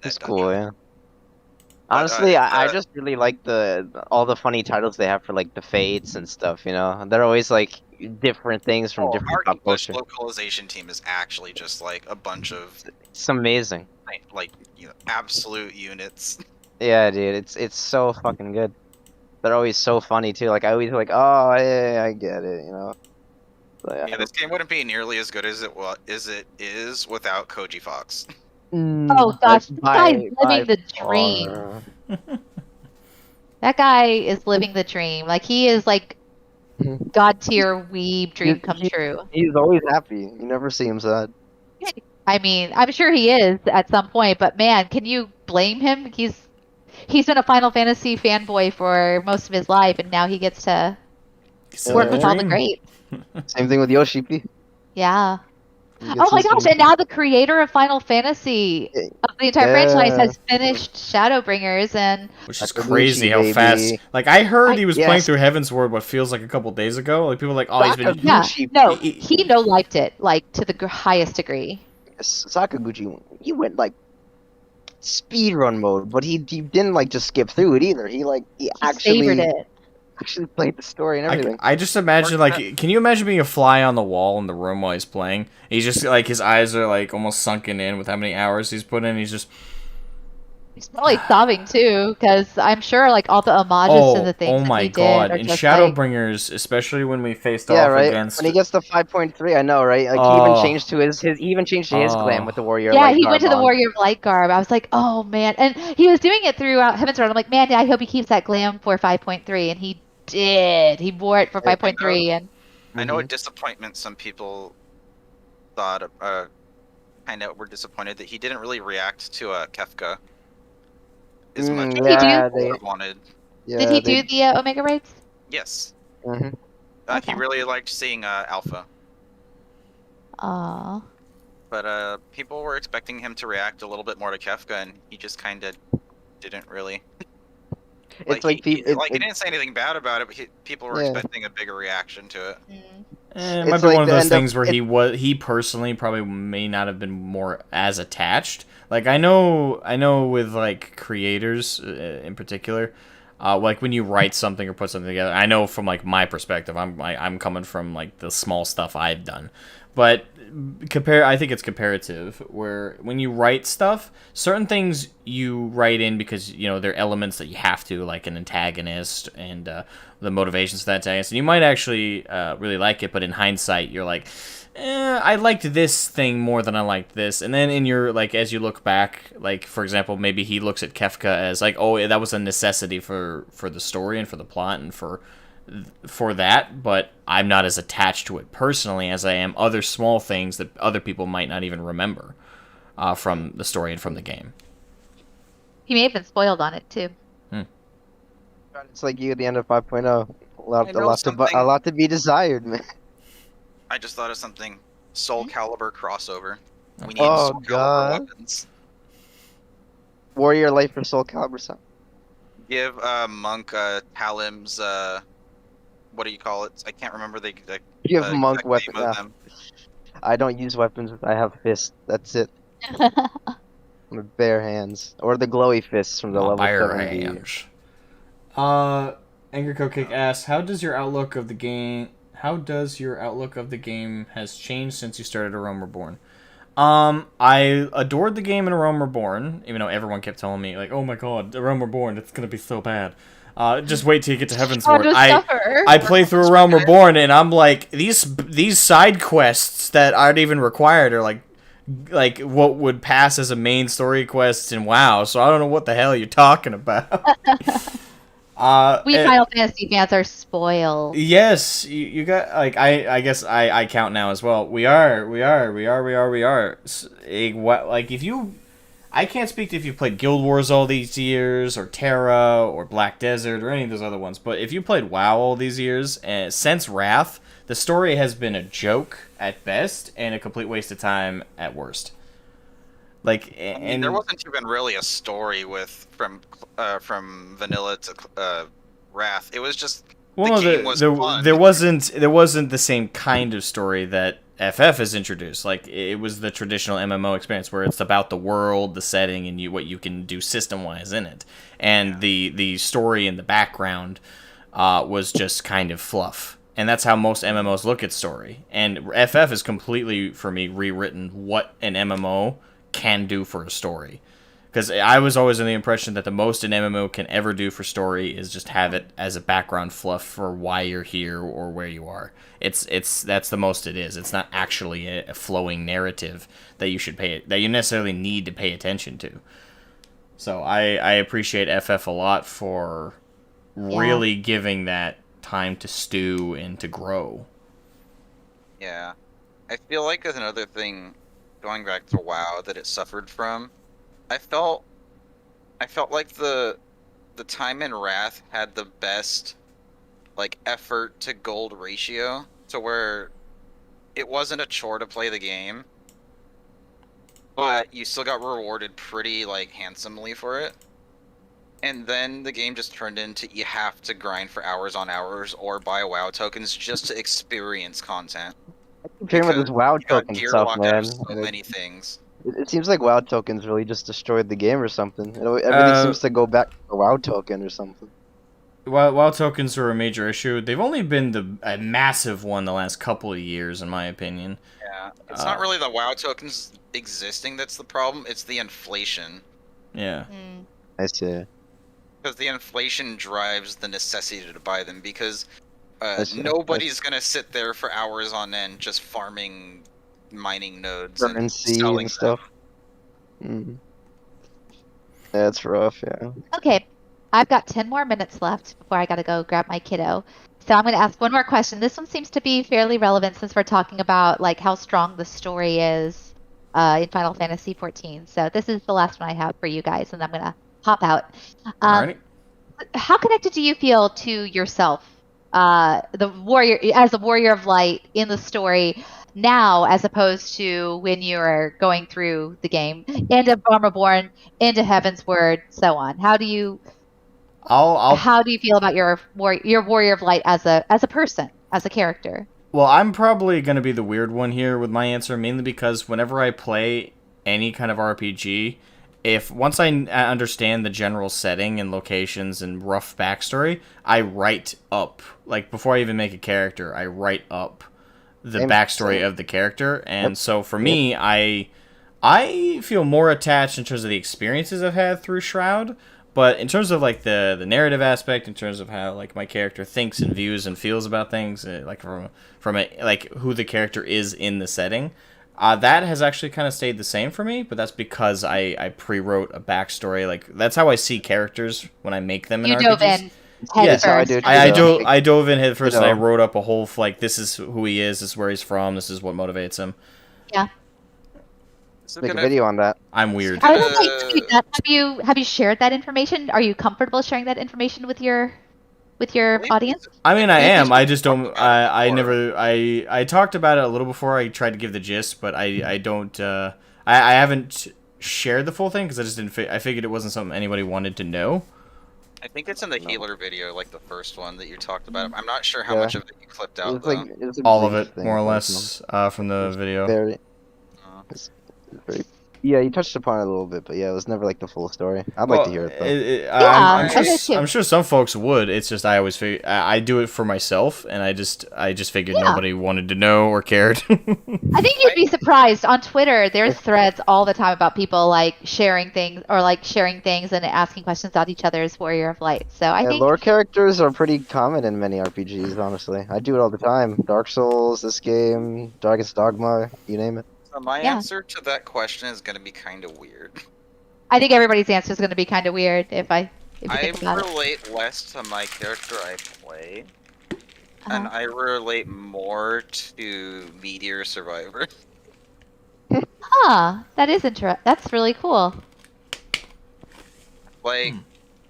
That's cool, yeah. Honestly, I just really like all the funny titles they have for like the fates and stuff. You know, they're always like different things from different our pop English culture. localization team is actually just like a bunch of It's amazing. like absolute units. Yeah, dude, it's so fucking good. They're always so funny too. Like I always like, oh, yeah, I get it, you know. So, Yeah, this game wouldn't be nearly as good as it is without Koji Fox. Oh gosh, this guy's living the dream. That guy is living the dream. Like he is like god tier weeb dream come true. He's always happy. You never see him sad. I mean, I'm sure he is at some point, but man, can you blame him? He's been a Final Fantasy fanboy for most of his life, and now he gets to work with all the greats. Same thing with Yoshi P. Yeah. Oh my gosh, and now the creator of Final Fantasy of the entire franchise has finished Shadowbringers, and which is crazy how fast. Like I heard he was playing through Heaven's Ward what feels like a couple days ago. Like people were like, oh, he's been he no-lifed it like to the highest degree. Sakaguchi, he went like speedrun mode, but he didn't like just skip through it either. He actually favored it. Actually played the story and everything. I just imagine, like, can you imagine being a fly on the wall in the room while he's playing? He's just, like, his eyes are, like, almost sunken in with how many hours he's put in. He's probably sobbing, too, because I'm sure, like, all the homages to the things oh my that he god. did In Shadowbringers, especially when we faced off against... When he gets to 5.3, I know, right? Like, he even changed to his glam with the Warrior of Light garb. Yeah, he went to the Warrior of Light garb. I was like, oh, man. And he was doing it throughout Heaven's Ward. I'm like, man, I hope he keeps that glam for 5.3, and he did. He wore it for 5.3, and I know a disappointment. Some people thought, kind of were disappointed that he didn't really react to Kefka as much as they wanted. Yeah, did he do the Omega raids? Yes. Okay. He really liked seeing Alpha. Aww. But people were expecting him to react a little bit more to Kefka, and he just kind of didn't really. It's he didn't say anything bad about it, but people were expecting a bigger reaction to it. It might be one of those things where he personally probably may not have been more as attached. Like I know with like creators in particular, like when you write something or put something together. I know from like my perspective, I'm coming from like the small stuff I've done, but I think it's comparative, where when you write stuff, certain things you write in because, you know, they're elements that you have to, like an antagonist and the motivations of that antagonist, and you might actually really like it, but in hindsight, you're like, I liked this thing more than I liked this, and then in your, like, as you look back, like, for example, maybe he looks at Kefka as, like, oh, that was a necessity for the story and for the plot and for that, but I'm not as attached to it personally as I am other small things that other people might not even remember from the story and from the game. He may have been spoiled on it too. It's like you at the end of 5.0. A lot to be desired, man. I just thought of something. Soul Calibur crossover. We need Soul Calibur weapons. Warrior Light for Soul Calibur, son. Give Monk Talim's what do you call it? I can't remember the give Monk weapon. I don't use weapons. I have fists. That's it. With bare hands, or the glowy fists from the level 70. Hands. Angry Kick asks, how does your outlook of the game has changed since you started A Realm Reborn? I adored the game in A Realm Reborn, even though everyone kept telling me, like, oh my god, A Realm Reborn, it's gonna be so bad. Just wait till you get to Heaven's Ward. I play through A Realm Reborn, and I'm like, these side quests that aren't even required are like what would pass as a main story quest in WoW, so I don't know what the hell you're talking about. We Final Fantasy fans are spoiled. Yes, you got, like, I guess I count now as well. We are. Like, if you, I can't speak to if you've played Guild Wars all these years, or Terra, or Black Desert, or any of those other ones, but if you played WoW all these years, since Wrath, the story has been a joke at best, and a complete waste of time at worst. Like, and there wasn't even really a story from vanilla to Wrath. It was just well, the game was fun. There wasn't the same kind of story that FF has introduced. Like, it was the traditional MMO experience where it's about the world, the setting, and what you can do system wise in it. And the story in the background was just kind of fluff. And that's how most MMOs look at story. And FF is completely, for me, rewritten what an MMO can do for a story. Because I was always in the impression that the most an MMO can ever do for story is just have it as a background fluff for why you're here or where you are. That's the most it is. It's not actually a flowing narrative that you necessarily need to pay attention to. So I appreciate FF a lot for really giving that time to stew and to grow. Yeah, I feel like there's another thing going back to WoW that it suffered from. I felt like the time in Wrath had the best like effort to gold ratio, to where it wasn't a chore to play the game, but you still got rewarded pretty like handsomely for it. And then the game just turned into you have to grind for hours on hours or buy WoW tokens just to experience content. I'm hearing about this WoW token stuff, man. So many things. It seems like WoW tokens really just destroyed the game or something. Everything seems to go back to the WoW token or something. WoW tokens are a major issue. They've only been a massive one the last couple of years, in my opinion. Yeah, it's not really the WoW tokens existing that's the problem. It's the inflation. Yeah. I see. Because the inflation drives the necessity to buy them, because nobody's going to sit there for hours on end just farming mining nodes and selling stuff. That's rough, yeah. Okay, I've got 10 more minutes left before I gotta go grab my kiddo. So I'm gonna ask one more question. This one seems to be fairly relevant since we're talking about like how strong the story is in Final Fantasy XIV. So this is the last one I have for you guys, and I'm gonna hop out. Alrighty. How connected do you feel to yourself, the warrior, as a warrior of light in the story now, as opposed to when you were going through the game, into Reborn, into Heaven's Word, so on? How do you how do you feel about your warrior of light as a person, as a character? Well, I'm probably going to be the weird one here with my answer, mainly because whenever I play any kind of RPG, once I understand the general setting and locations and rough backstory, I write up, like before I even make a character, I write up the backstory of the character. And so for me, I feel more attached in terms of the experiences I've had through Shroud. But in terms of like the narrative aspect, in terms of how like my character thinks and views and feels about things, like from like who the character is in the setting, that has actually kind of stayed the same for me. But that's because I pre-wrote a backstory. Like that's how I see characters when I make them in RPGs. Dove in head first. I dove in head first, and I wrote up a whole like this is who he is, this is where he's from, this is what motivates him. Yeah. Make a video on that. I'm weird. I would like to have you shared that information? Are you comfortable sharing that information with your audience? I mean, I am. I just don't. I talked about it a little before. I tried to give the gist, but I don't. I haven't shared the full thing because I just didn't. I figured it wasn't something anybody wanted to know. I think it's in the healer video, like the first one that you talked about. I'm not sure how much of it you clipped out, All of it, more or less, from the video. Very. Yeah, you touched upon it a little bit, but yeah, it was never like the full story. I'd like to hear it though. Yeah, I do too. I'm sure some folks would. It's just I always figure I do it for myself, and I just figured Yeah. nobody wanted to know or cared. I think you'd be surprised. On Twitter, there's threads all the time about people like sharing things and asking questions about each other's Warrior of Light. So I Yeah, think lore characters are pretty common in many RPGs, honestly. I do it all the time. Dark Souls, this game, Dragon's Dogma, you name it. So my Yeah. answer to that question is going to be kind of weird. I think everybody's answer is going to be kind of weird if you I think about it. relate less to my character I play, and Uh-huh. I relate more to Meteor Survivor. Huh, that is That's really cool. Like,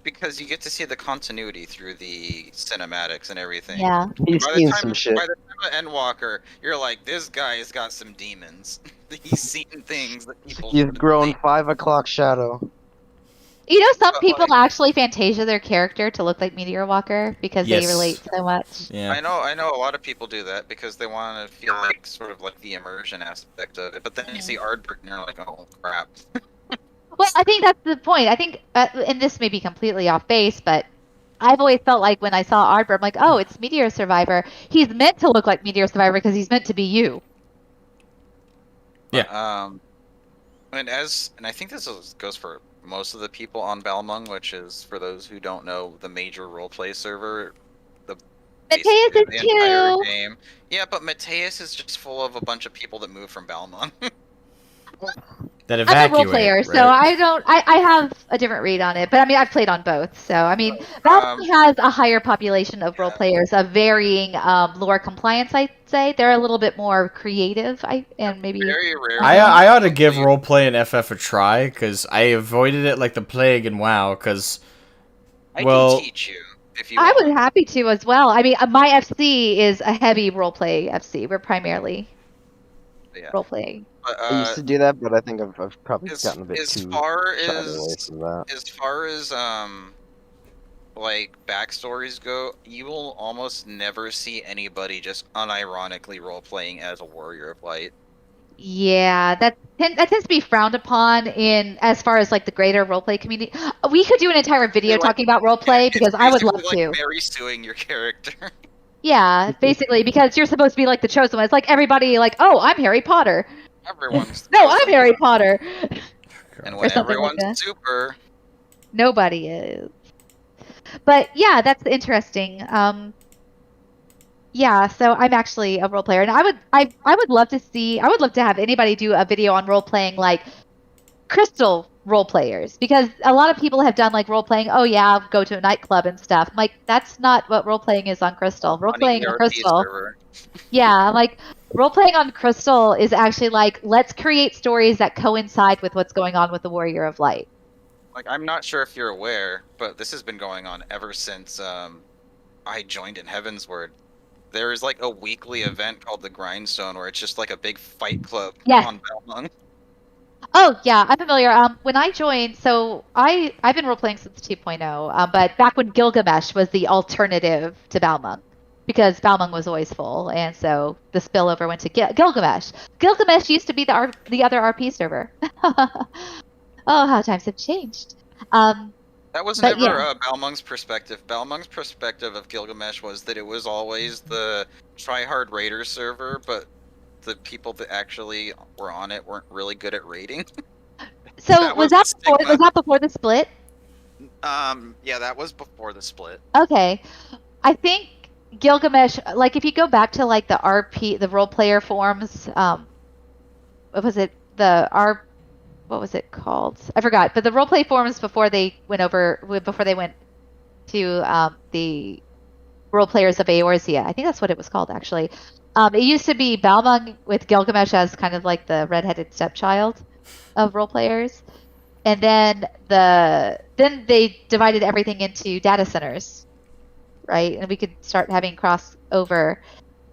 because you get to see the continuity through the cinematics and everything. Yeah. He's By seen the time, some shit. by the time of Endwalker, you're like, this guy's got some demons. He's seen things that people. He's shouldn't grown see. 5 o'clock shadow. You know, some But, people like- actually fantasia their character to look like Meteor Walker because Yes. they relate so much. Yeah. I know a lot of people do that because they want to feel like sort of like the immersion aspect of it. But then you see Ardbert and you're like, oh crap. Well, I think that's the point. I think, and this may be completely off base, but I've always felt like when I saw Ardbert, I'm like, oh, it's Meteor Survivor. He's meant to look like Meteor Survivor because he's meant to be you. Yeah. And I think goes for most of the people on Balmung, which is, for those who don't know, the major roleplay server. Mateus basically is the entire too. game. Yeah, but Mateus is just full of a bunch of people that moved from Balmung. That I'm a evacuate. role player, right? so I have a different read on it. But I mean, I've played on both. So I mean, Valve has a higher population of role players of varying lore compliance. I'd say they're a little bit more creative. And maybe Very rare. I ought to give roleplay and FF a try because I avoided it like the plague in WoW. Because I well, can teach you if you I want. was happy to as well. I mean, my FC is a heavy roleplay FC. We're primarily Yeah. roleplaying. But, I used to do that, but I think I've probably gotten a bit as too far shied away as from that. as far as like backstories go, you will almost never see anybody just unironically role playing as a warrior of light. Yeah, that tends to be frowned upon in as far as like the greater roleplay community. We could do an entire video Like, talking about roleplay because I would love basically to. like Mary suing your character. Yeah, basically because you're supposed to be like the chosen one. It's like everybody like, oh, I'm Harry Potter. Everyone's No, I'm Harry Potter. and or when something like everyone's that. super, Nobody is. But yeah, that's interesting. Yeah, so I'm actually a role player, and I would love to have anybody do a video on role playing like crystal role players because a lot of people have done like role playing. Oh yeah, go to a nightclub and stuff. I'm like that's not what role playing is on Crystal. Role on playing on ERP Crystal. server. Yeah, I'm like role playing on Crystal is actually like let's create stories that coincide with what's going on with the Warrior of Light. Like, I'm not sure if you're aware, but this has been going on ever since I joined in Heavensward. There is like a weekly event called the Grindstone where it's just like a big fight club Yes. on Balmung. Oh yeah, I'm familiar. When I joined, so I've been role playing since 2.0, but back when Gilgamesh was the alternative to Balmung, because Balmung was always full, and so the spillover went to Gilgamesh. Gilgamesh used to be the other RP server. Oh, how times have changed. That was But never yeah. Balmung's perspective. Balmung's perspective of Gilgamesh was that it was always the try-hard raider server, but the people that actually were on it weren't really good at raiding. So That was the stigma. was that before the split? Yeah, that was before the split. Okay, I think Gilgamesh. Like, if you go back to like the role player forums, what was it? What was it called? I forgot. But the role play forums before they went to the role players of Eorzea. I think that's what it was called actually. It used to be Balmung with Gilgamesh as kind of like the redheaded stepchild of role players. And then they divided everything into data centers, right? And we could start having crossover.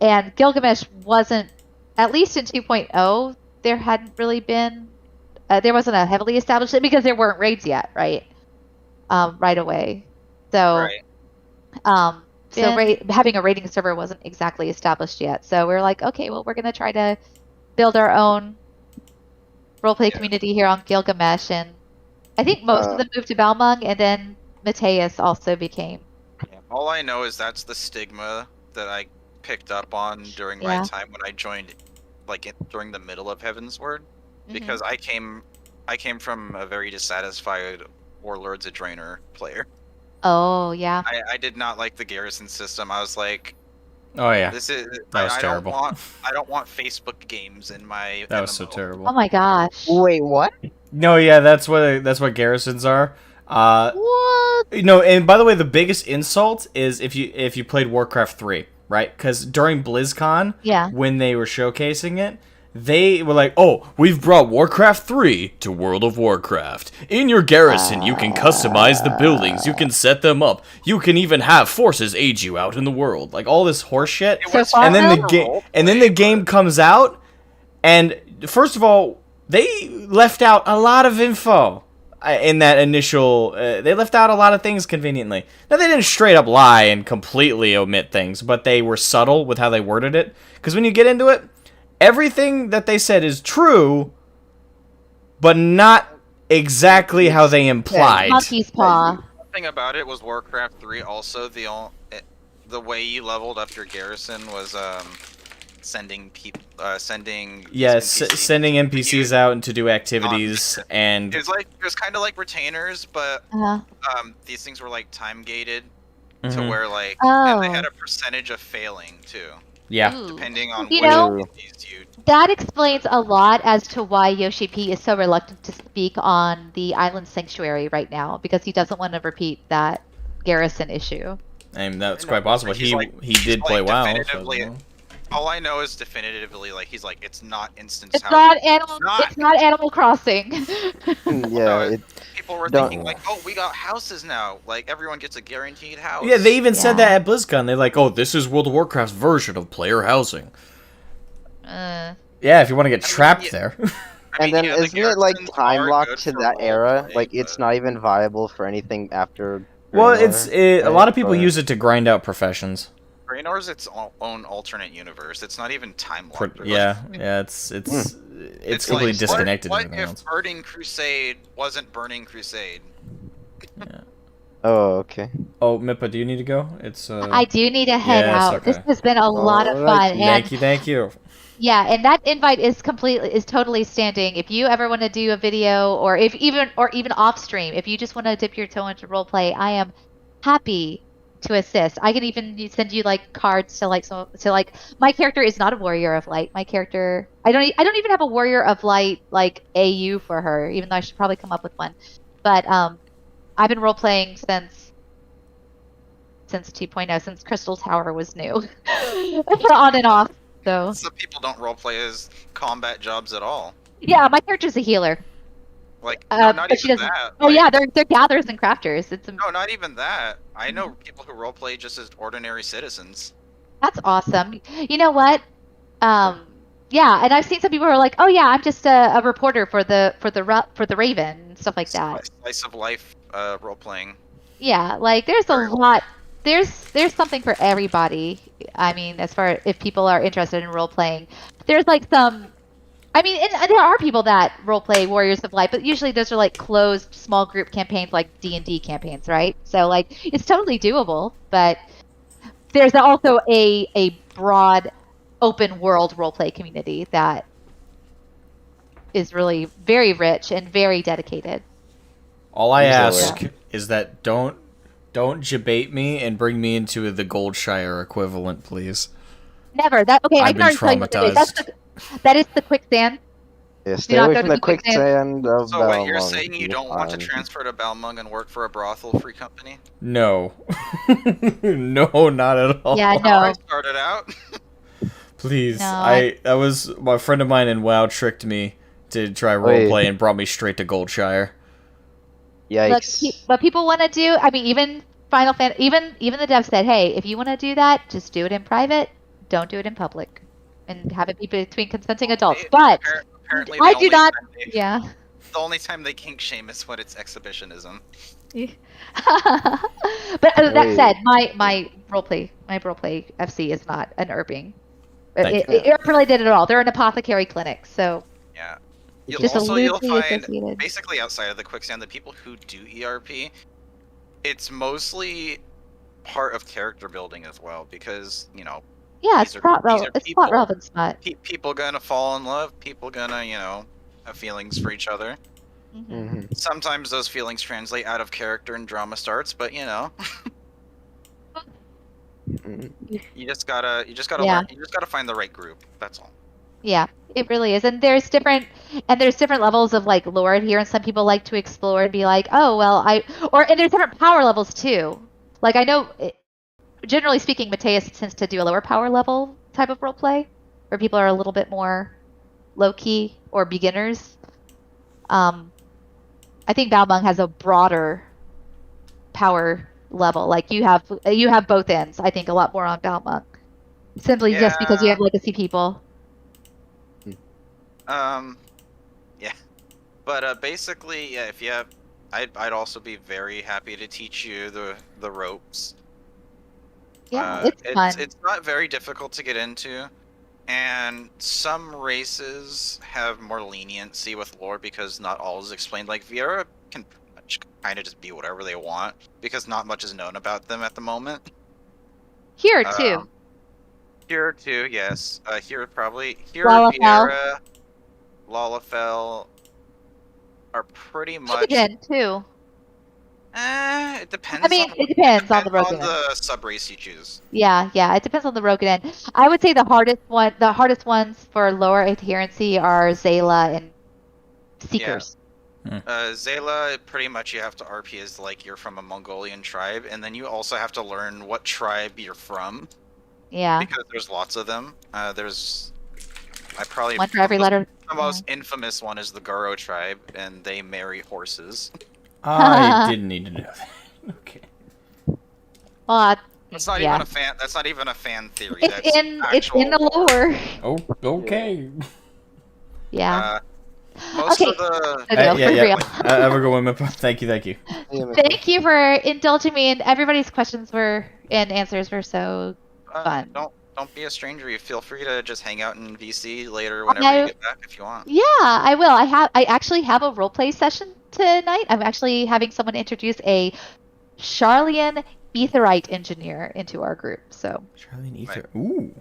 And Gilgamesh wasn't, at least in 2.0, there hadn't really been, there wasn't a heavily established, because there weren't raids yet, right? Right away. So, Right. Having a raiding server wasn't exactly established yet. So we were like, okay, well, we're going to try to build our own roleplay community here on Gilgamesh, and I think most of them moved to Balmung, and then Mateus also became. Yeah. All I know is that's the stigma that I picked up on during my time when I joined, like during the middle of Heavensward, because I came from a very dissatisfied Warlords of Draenor player. Oh yeah. I did not like the garrison system. I was like, oh yeah, this is that was terrible. I don't want Facebook games in my. That MMO. was so terrible. Oh my gosh. Wait, what? No, yeah, that's what garrisons are. What? And by the way, the biggest insult is if you played Warcraft 3, right? Because during BlizzCon, when they were showcasing it, they were like, "Oh, we've brought Warcraft 3 to World of Warcraft. In your garrison, you can customize the buildings, you can set them up, you can even have forces aid you out in the world." Like all this horse shit. And then the game comes out, and first of all, they left out a lot of info in that initial. They left out a lot of things conveniently. Now they didn't straight up lie and completely omit things, but they were subtle with how they worded it. Because when you get into it, everything that they said is true, but not exactly how they implied. Monkey's paw. The thing about it was Warcraft 3 also the way you leveled up your garrison was sending NPCs out to do activities, and it was kind of like retainers, but these things were like time gated to where like and they had a percentage of failing too. Yeah. Ooh. Depending on you what know, you that explains a lot as to why Yoshi P is so reluctant to speak on the Island Sanctuary right now, because he doesn't want to repeat that garrison issue. And that's quite possible. He did play WoW. All I know is definitively, like, he's like, it's not instance. It's not Animal Crossing. People were thinking like, oh, we got houses now. Like everyone gets a guaranteed house. Yeah, they even said that at BlizzCon. They're like, oh, this is World of Warcraft's version of player housing. Yeah, if you want to get trapped there. And then isn't it like time locked to that era? Like it's not even viable for anything after. Well, a lot of people use it to grind out professions. Draenor's its own alternate universe. It's not even time locked. It's completely like, disconnected. What if Burning Crusade wasn't Burning Crusade? Yeah. Oh, okay. Oh, Mippa, do you need to go? I do need to head out. Okay. This has been a lot of fun. Thank you. Yeah, and that invite is totally standing. If you ever want to do a video, or even off stream, if you just want to dip your toe into roleplay, I am happy to assist. I can even send you like cards to like my character is not a warrior of light. My character, I don't even have a warrior of light like AU for her, even though I should probably come up with one. But I've been role playing since 2.0, since Crystal Tower was new, on and off. So some people don't role play as combat jobs at all. Yeah, my character's a healer. Like, not even that. Oh yeah, they're gatherers and crafters. No, not even that. I know people who roleplay just as ordinary citizens. That's awesome. You know what? Yeah, and I've seen some people who are like, "Oh yeah, I'm just a reporter for the Raven," and stuff like that. Slice of life roleplaying. Yeah, like there's a lot. There's something for everybody. I mean, as far if people are interested in roleplaying, there's like some. I mean, and there are people that roleplay Warriors of Light, but usually those are like closed, small group campaigns, like D&D campaigns, right? So like, it's totally doable. But there's also a broad, open world roleplay community that is really very rich and very dedicated. All I ask is that don't debate me and bring me into the Goldshire equivalent, please. Never. That okay? I've been traumatized. That is the quicksand. Yeah, stay away from the quicksand of So what you're saying, you don't want to transfer to Balmung and work for a brothel-free company? No. No, not at all. Yeah, no. How I started out. Please, no, my friend of mine in WoW tricked me to try roleplay and brought me straight to Goldshire. Yikes. Look, what people want to do, I mean, even Final Fantasy, even the dev said, hey, if you want to do that, just do it in private. Don't do it in public. And have it be between consenting adults. But apparently I do not. Yeah. The only time they kink shame is when it's exhibitionism. But that said, my roleplay FC is not an Urbing. It related at all. They're an apothecary clinic, so. Yeah. Just You'll loosely find associated. basically outside of the quicksand, the people who do ERP, it's mostly part of character building as well, because Yeah, these it's are plot these are it's plot people relevant smut. people gonna fall in love, people gonna have feelings for each other. Mhm. Sometimes those feelings translate out of character and drama starts, but you just gotta Yeah. learn. You just gotta find the right group. That's all. Yeah, it really is. And there's different levels of like lore here, and some people like to explore and be like, oh well, and there's different power levels too. Like I know, generally speaking, Mateus tends to do a lower power level type of role play, where people are a little bit more low key or beginners. I think Balmung has a broader power level. Like you have both ends. I think a lot more on Balmung, simply just because you have legacy people. Yeah, but basically, yeah. If you have, I'd also be very happy to teach you the ropes. Yeah, it's fun. It's not very difficult to get into, and some races have more leniency with lore because not all is explained. Like Viera can kind of just be whatever they want because not much is known about them at the moment. Here too. Here too, yes. Here Lalafell. Viera, Lalafell are pretty much. Rogan too. It depends. I mean, it depends on the Rogan. On the sub race you choose. Yeah, it depends on the Rogan. I would say the hardest ones for lower adherency are Zayla and Seekers. Yeah. Zayla, pretty much you have to RP as like you're from a Mongolian tribe, and then you also have to learn what tribe you're from. Yeah. Because there's lots of them. There's one for every letter. The most infamous one is the Garo tribe, and they marry horses. I didn't need to know that. Okay. Well, that's not even a fan. That's not even a fan theory. It's in the lore. Oh, okay. Yeah. Most of the have a good one, Mippa. Thank you. Thank you for indulging me, and everybody's questions and answers were so fun. Don't be a stranger. You feel free to just hang out in VC later whenever you get back if you want. Yeah, I will. I actually have a roleplay session tonight. I'm actually having someone introduce a Charlian Aetheryte engineer into our group. So Charlian Aether. Ooh.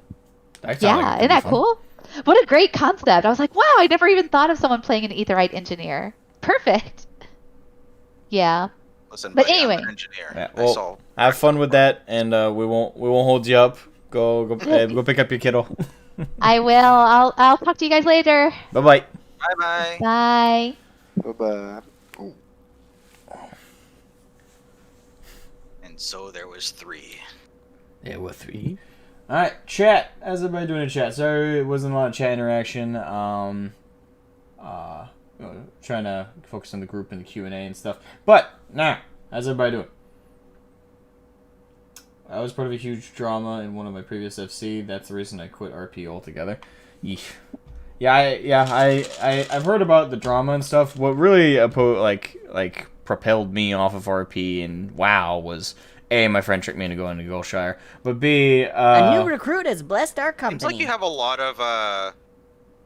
Yeah, isn't that cool? What a great concept. I was like, wow, I never even thought of someone playing an Aetheryte engineer. Perfect. Yeah. Listen, but buddy, anyway. I'm an engineer. Yeah, well, have fun with that, and we won't hold you up. Go pick up your kiddo. I will. I'll talk to you guys later. Bye-bye. Bye-bye. Bye. Bye-bye. And so there was 3. There were 3. Alright, chat. How's everybody doing in chat? Sorry, it wasn't a lot of chat interaction. Trying to focus on the group and the Q&A and stuff. But, now, how's everybody doing? I was part of a huge drama in one of my previous FC. That's the reason I quit RP altogether. Yeesh. I've heard about the drama and stuff. What really propelled me off of RP and WoW was A, my friend tricked me into going to Goldshire, but B, a new recruit has blessed our company. Seems like you have a lot of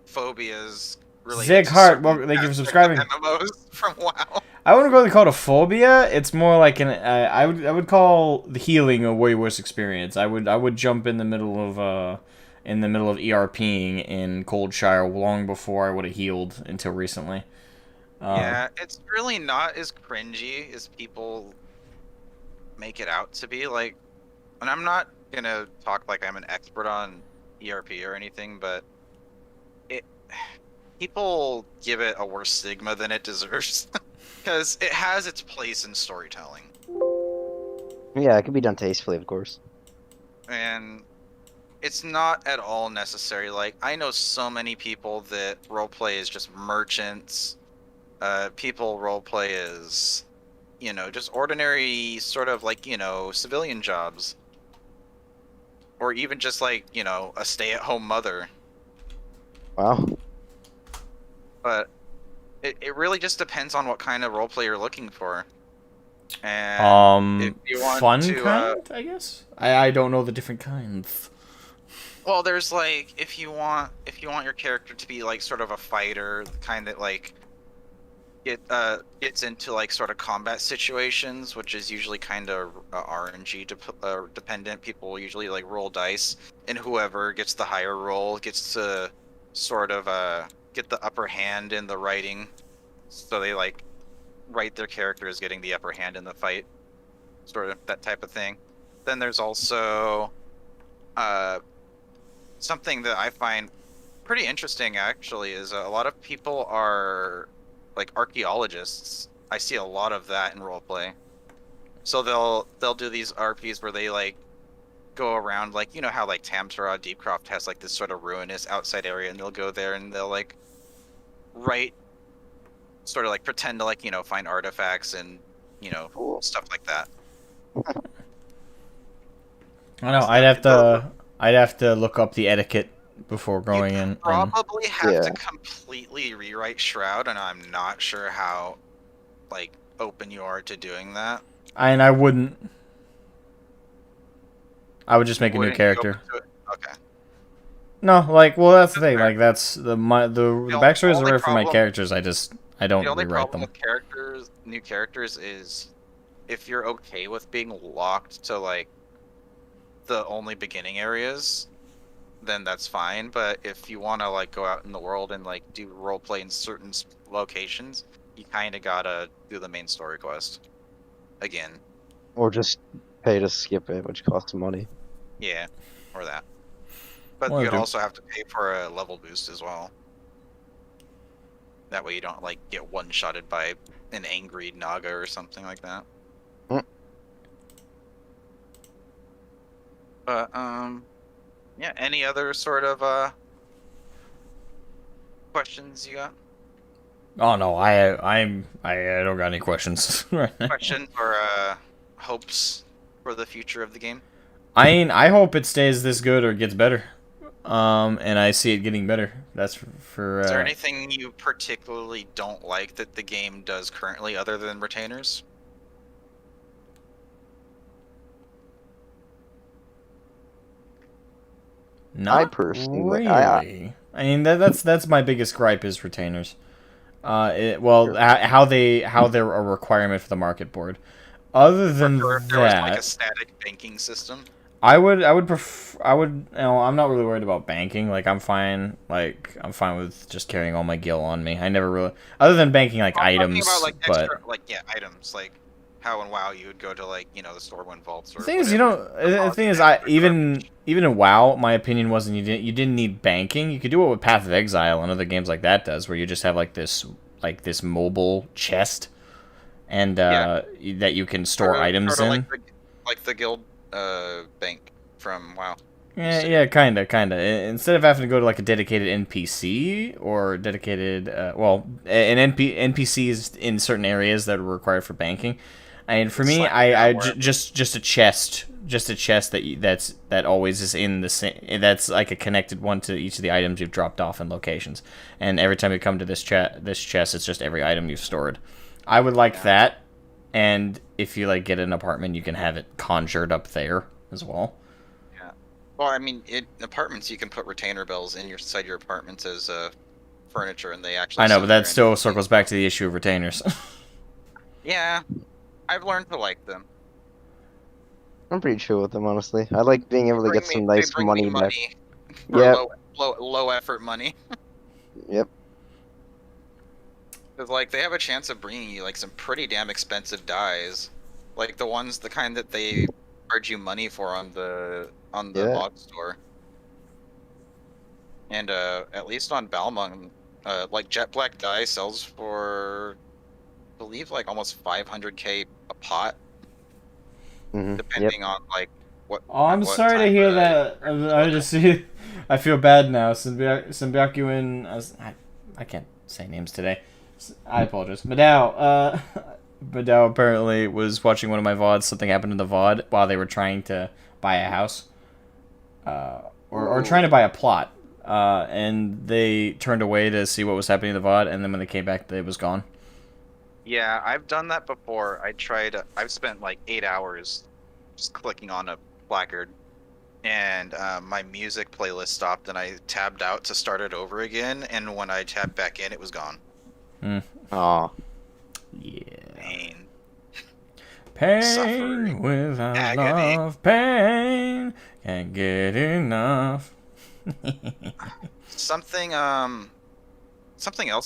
phobias. Zig Hart, well, thank you for subscribing. MMOs from WoW. I wouldn't really call it a phobia. It's more like I would call the healing a way worse experience. I would jump in the middle of ERPing in Coldshire long before I would have healed until recently. Yeah, it's really not as cringy as people make it out to be. Like, and I'm not gonna talk like I'm an expert on ERP or anything, but people give it a worse stigma than it deserves. Because it has its place in storytelling. Yeah, it can be done tastefully, of course. And it's not at all necessary. Like, I know so many people that roleplay is just merchants. People roleplay is, just ordinary sort of like, civilian jobs. Or even just like, a stay-at-home mother. Wow. But it really just depends on what kind of roleplay you're looking for. And if you want fun to, kind, I guess. I don't know the different kinds. Well, there's like if you want your character to be like sort of a fighter, kind of like gets into like sort of combat situations, which is usually kind of RNG dependent. People usually like roll dice, and whoever gets the higher roll gets to sort of get the upper hand in the writing. So they like write their character as getting the upper hand in the fight, sort of that type of thing. Then there's also something that I find pretty interesting actually is a lot of people are like archaeologists. I see a lot of that in roleplay. So they'll do these RPs where they like go around, like, you know how like Tamtara Deepcroft has like this sort of ruinous outside area, and they'll go there and they'll like write, sort of like pretend to like, you know, find artifacts and, you know, Cool. stuff like that. I know. I'd have to look up the etiquette before going You in. And probably have Yeah. to completely rewrite Shroud, and I'm not sure how like open you are to doing that. I wouldn't. I would just make a new Wouldn't you open character. to it? Okay. No, like, well, that's the thing. fair. Like, that's the backstories are rare for my characters. I don't The only rewrite problem them. with new characters, is if you're okay with being locked to like the only beginning areas, then that's fine. But if you want to like go out in the world and like do roleplay in certain locations, you kind of gotta do the main story quest again. Or just pay to skip it, which costs money. Yeah, or that. But Well, you'd do- also have to pay for a level boost as well. That way you don't like get one-shotted by an angry Naga or something like that. Mm. But yeah. Any other sort of questions you got? Oh no, I don't got any questions right now. Questions or hopes for the future of the game? I hope it stays this good or gets better. And I see it getting better. That's for. Is there anything you particularly don't like that the game does currently, other than retainers? Not I personally- really. I- I mean, that's my biggest gripe is retainers. How they're a requirement for the market board. Other than Or if there was like a that, static banking system? I would I'm not really worried about banking. Like I'm fine with just carrying all my gil on me. I never really, other than banking like I'm talking items, about, like, but extra, like, yeah, items, like how in WoW you would go to, like, you know, the Stormwind vaults or the thing is, whatever. the thing is, even in WoW, my opinion wasn't you didn't need banking. You could do it with Path of Exile and other games like that does, where you just have like this mobile chest, and that you can store items in. Like the guild bank from WoW. Yeah, kind of. Instead of having to go to like a dedicated NPC or dedicated, NPCs in certain areas that are required for banking. And for me, just a chest that always is in the same. That's like a connected one to each of the items you've dropped off in locations. And every time you come to this chest, it's just every item you've stored. I would like that. And if you like get an apartment, you can have it conjured up there as well. Yeah. Well, I mean, apartments, you can put retainer bells inside your apartments as furniture, and they actually. I know, but that still in. circles back to the issue of retainers. Yeah, I've learned to like them. I'm pretty chill with them, honestly. I like being able to get some nice They bring money me back. for Yep. low effort money. Yep. Because, like, they have a chance of bringing you, like, some pretty damn expensive dyes. Like, the kind that they charge you money for on the Yeah. log store. And, at least on Balmung, like, Jet Black dye sells for, I believe, like, almost 500k a pot, Yep. depending on, like, what... Oh, I'm what sorry to time hear of- that. I just see. I feel bad now. Symbiacuin. I can't say names today. I apologize. Madao. Madao apparently was watching one of my VODs. Something happened in the VOD while they were trying to buy a house. Or trying to buy a plot. And they turned away to see what was happening in the VOD, and then when they came back, it was gone. Yeah, I've done that before. I've spent like 8 hours just clicking on a placard and my music playlist stopped, and I tabbed out to start it over again, and when I tabbed back in, it was gone. Oh, Yeah. Pain. Pain Suffering. without Agony. love. Pain. Can't get enough. Something else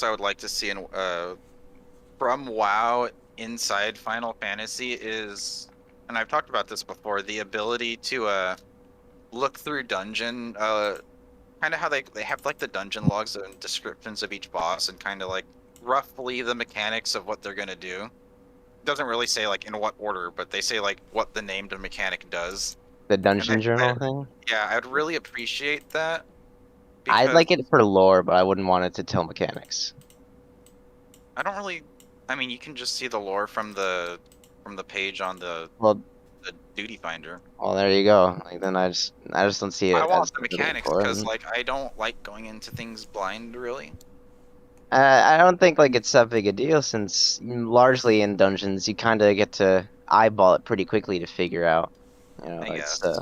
I would like to see in from WoW inside Final Fantasy is, and I've talked about this before, the ability to look through dungeon, kind of how they have like the dungeon logs and descriptions of each boss, and kind of like roughly the mechanics of what they're gonna do. It doesn't really say like in what order, but they say like what the named mechanic does. the dungeon journal thing. Yeah, I'd really appreciate that. I'd because like it for lore, but I wouldn't want it to tell mechanics. I don't really. I mean, you can just see the lore from the page on the Well, duty finder. well, there you go. Like then I just don't see it. I want as the really mechanics important. because like I don't like going into things blind really. I don't think like it's that big a deal since largely in dungeons you kind of get to eyeball it pretty quickly to figure out. You know, I it's guess.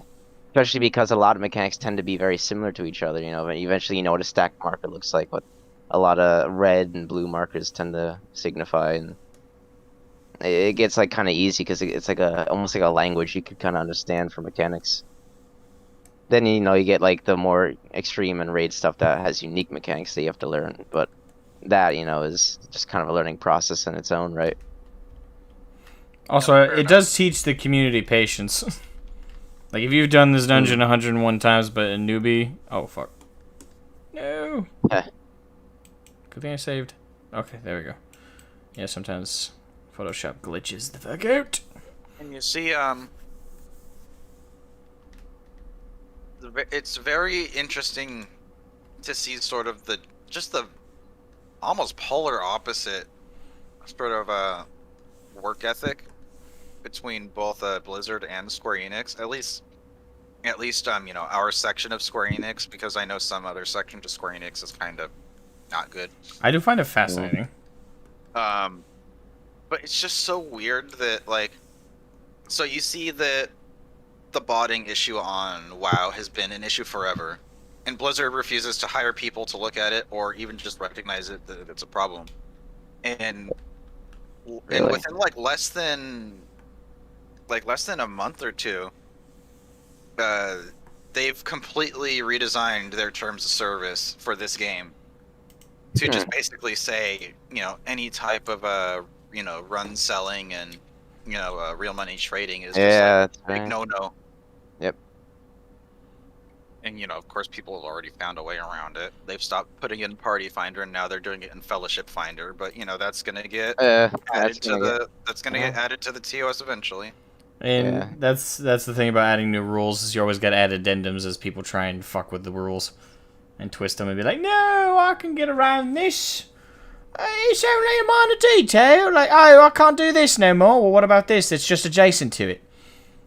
especially because a lot of mechanics tend to be very similar to each other. You know, but eventually you know what a stack marker looks like, what a lot of red and blue markers tend to signify, and it gets like kind of easy because it's like almost like a language you could kind of understand for mechanics. Then you know you get like the more extreme and raid stuff that has unique mechanics that you have to learn, but that you know is just kind of a learning process in its own right. Also, fair it enough. does teach the community patience. Like, if you've done this dungeon 101 times, but a newbie... Oh, fuck. No. Heh. Good thing I saved. Okay, there we go. Yeah, sometimes Photoshop glitches the fuck out. And you see, it's very interesting to see sort of the almost polar opposite sort of work ethic between both Blizzard and Square Enix. At least you know, our section of Square Enix, because I know some other sections of Square Enix is kind of not good. I do find it fascinating. But it's just so weird that like, so you see that the botting issue on WoW has been an issue forever, and Blizzard refuses to hire people to look at it or even just recognize it that it's a problem. And Really? within like less than a month or two, they've completely redesigned their terms of service for this game to just basically say, you know, any type of you know, run selling and, you know, real money trading is just Yeah, like that's big right. no. Yep. And you know, of course, people have already found a way around it. They've stopped putting it in Party Finder, and now they're doing it in Fellowship Finder. But you know, that's gonna get That's get added to the TOS eventually. And Yeah. that's the thing about adding new rules, is you always got to add addendums as people try and fuck with the rules and twist them and be like, no, I can get around this. It's only a minor detail. Like, oh, I can't do this no more. Well, what about this? It's just adjacent to it.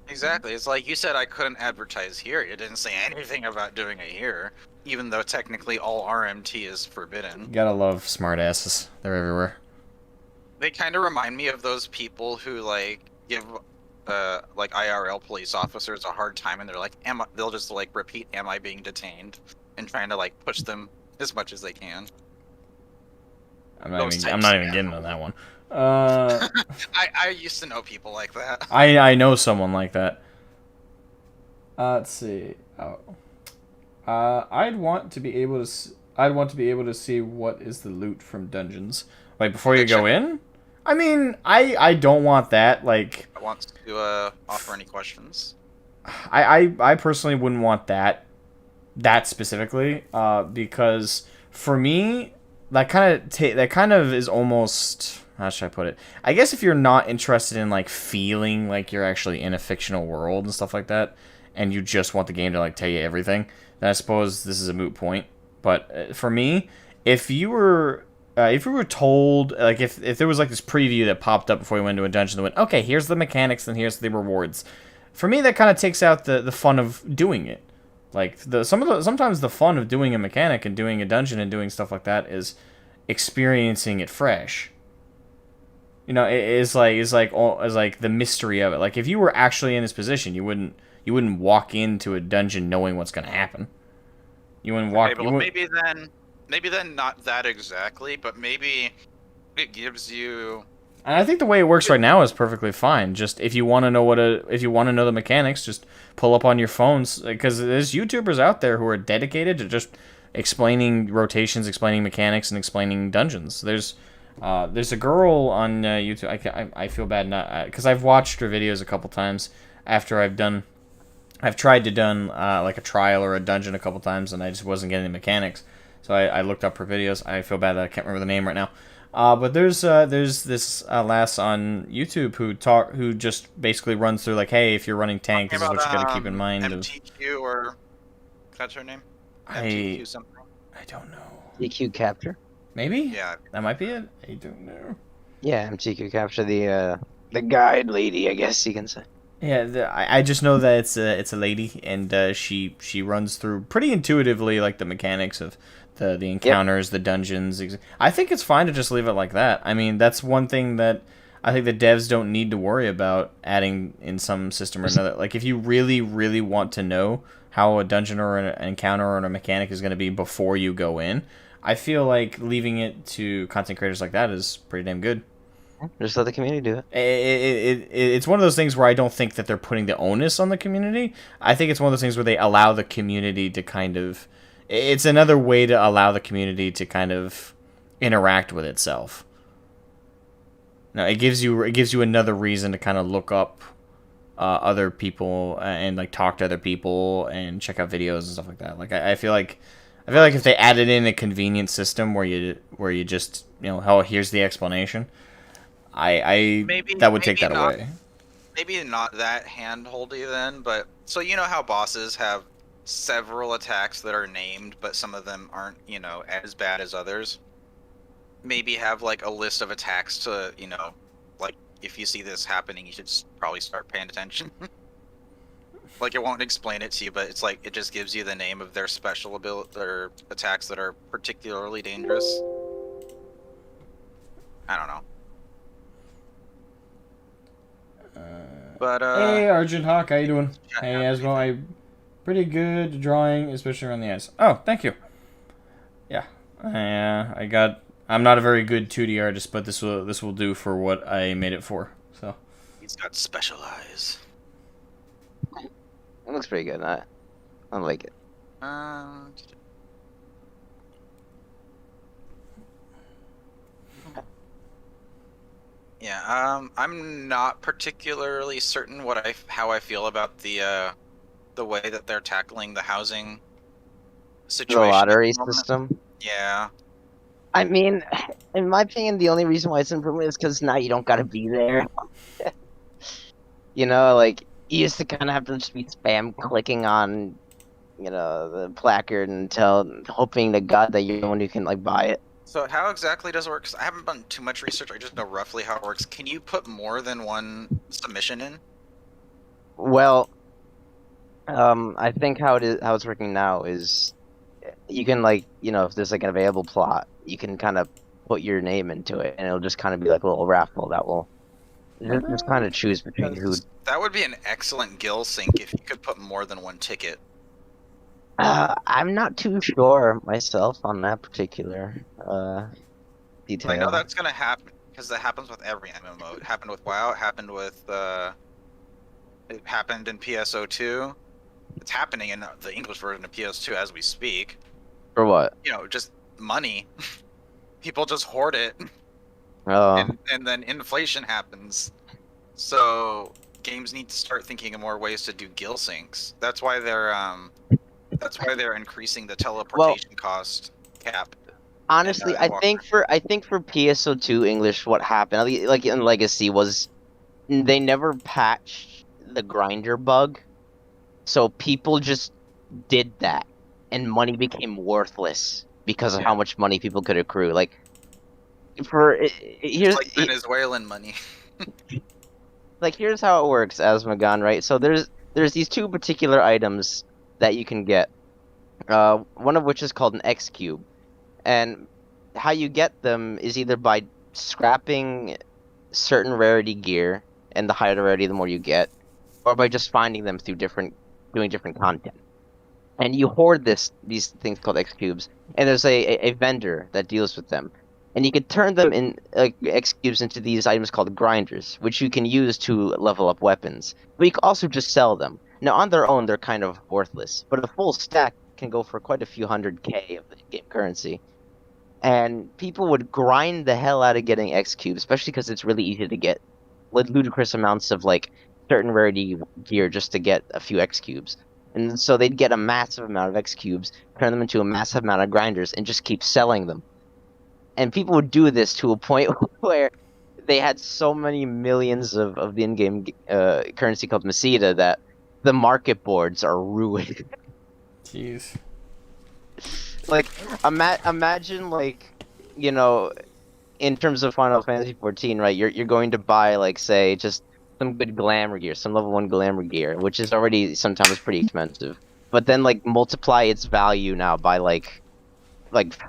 Exactly. It's like you said, I couldn't advertise here. You didn't say anything about doing it here, even though technically all RMT is forbidden. Gotta love smartasses. They're everywhere. They kind of remind me of those people who like give like IRL police officers a hard time, and they're like, they'll just like repeat, "Am I being detained?" and trying to like push them as much as they can. I'm Those not types, even yeah. getting on that one. I used to know people like that. I know someone like that. Let's see. Oh. I'd want to be able to see what is the loot from dungeons. Like, before you go in? I mean, I don't want that. Like, I want to offer any questions. I personally wouldn't want that specifically, because for me, that kind of is almost, how should I put it? I guess if you're not interested in like feeling like you're actually in a fictional world and stuff like that, and you just want the game to like tell you everything, then I suppose this is a moot point. But for me, if you were told, like, if there was like this preview that popped up before you went into a dungeon that went, okay, here's the mechanics and here's the rewards, for me that kind of takes out the fun of doing it. Like, sometimes the fun of doing a mechanic and doing a dungeon and doing stuff like that is experiencing it fresh. You know, is like the mystery of it. Like if you were actually in this position, you wouldn't walk into a dungeon knowing what's gonna happen. You wouldn't walk. Okay, well, maybe then not that exactly, but maybe it gives you. And I think the way it works right now is perfectly fine. Just if you want to know if you want to know the mechanics, just pull up on your phones, because there's YouTubers out there who are dedicated to just explaining rotations, explaining mechanics, and explaining dungeons. There's a girl on YouTube. I feel bad not because I've watched her videos a couple times after I've tried to done like a trial or a dungeon a couple times, and I just wasn't getting the mechanics. So I looked up her videos. I feel bad that I can't remember the name right now. But there's this lass on YouTube who just basically runs through like, hey, if you're running tank, this is what you got to keep in mind. MTQ or that's her name. MTQ something. I don't know. MTQ Capture. Maybe. Yeah, that might be it. I don't know. Yeah, MTQ Capture, the guide lady, I guess you can say. Yeah, I just know that it's a lady, and she runs through pretty intuitively like the mechanics of the encounters, the dungeons. I think it's fine to just leave it like that. I mean, that's one thing that I think the devs don't need to worry about adding in some system or another. Like, if you really, really want to know how a dungeon or an encounter or a mechanic is going to be before you go in, I feel like leaving it to content creators like that is pretty damn good. Just let the community do it. It's one of those things where I don't think that they're putting the onus on the community. I think it's one of those things where they allow the community to kind of... It's another way to allow the community to kind of interact with itself. Now, it gives you another reason to kind of look up other people and like talk to other people and check out videos and stuff like that. Like I feel like if they added in a convenient system where you just, you know, oh, here's the explanation, that would take that away. Maybe not that handholdy then, but so you know how bosses have several attacks that are named, but some of them aren't, you know, as bad as others. Maybe have like a list of attacks to, you know, like if you see this happening, you should just probably start paying attention. Like it won't explain it to you, but it's like it just gives you the name of their special ability or attacks that are particularly dangerous. I don't know. But hey, Argent Hawk, how you doing? Hey, Asmo, I pretty good drawing, especially around the eyes. Oh, thank you. Yeah, I'm not a very good 2D artist, but this will do for what I made it for. So he's got special eyes. It looks pretty good. I like it. Yeah, I'm not particularly certain how I feel about the way that they're tackling the housing situation. The lottery system. Yeah. I mean, in my opinion, the only reason why it's improvement is because now you don't gotta be there. You know, like you used to kind of have to just be spam clicking on, you know, the placard hoping to God that you're the one who can like buy it. So how exactly does it work? 'Cause I haven't done too much research. I just know roughly how it works. Can you put more than one submission in? Well, I think how it's working now is you can, like, you know, if there's like an available plot, you can kind of put your name into it, and it'll just kind of be like a little raffle that will just kind of choose between who. That would be an excellent gill sync if you could put more than one ticket. I'm not too sure myself on that particular detail. I know that's gonna happen because that happens with every MMO. It happened with WoW. It happened with it happened in PSO2. It's happening in the English version of PS2 as we speak. For what? You know, just money. People just hoard it, Oh. and then inflation happens. So games need to start thinking of more ways to do gill syncs. That's why they're increasing the teleportation cost cap. Honestly, I think for PSO2 English, what happened, like in Legacy, was they never patched the grinder bug, so people just did that, and money became worthless because of how much money people could accrue. Like, here's like Venezuelan money. Like, here's how it works, Asmogan, right? So there's these two particular items that you can get. One of which is called an X cube, and how you get them is either by scrapping certain rarity gear, and the higher the rarity, the more you get, or by just finding them through doing different content. And you hoard these things called X cubes, and there's a vendor that deals with them, and you can turn them in X cubes into these items called grinders, which you can use to level up weapons. But you can also just sell them. Now on their own, they're kind of worthless, but a full stack can go for quite a few hundred K of the in-game currency. And people would grind the hell out of getting X cubes, especially because it's really easy to get ludicrous amounts of like certain rarity gear just to get a few X cubes. And so they'd get a massive amount of X cubes, turn them into a massive amount of grinders, and just keep selling them. And people would do this to a point where they had so many millions of the in-game currency called Meseta that the market boards are ruined. Jeez. Like, imagine, like, you know, in terms of Final Fantasy 14, right? You're going to buy, like, say, just some good glamour gear, some level 1 glamour gear, which is already sometimes pretty expensive. But then, like, multiply its value now by, like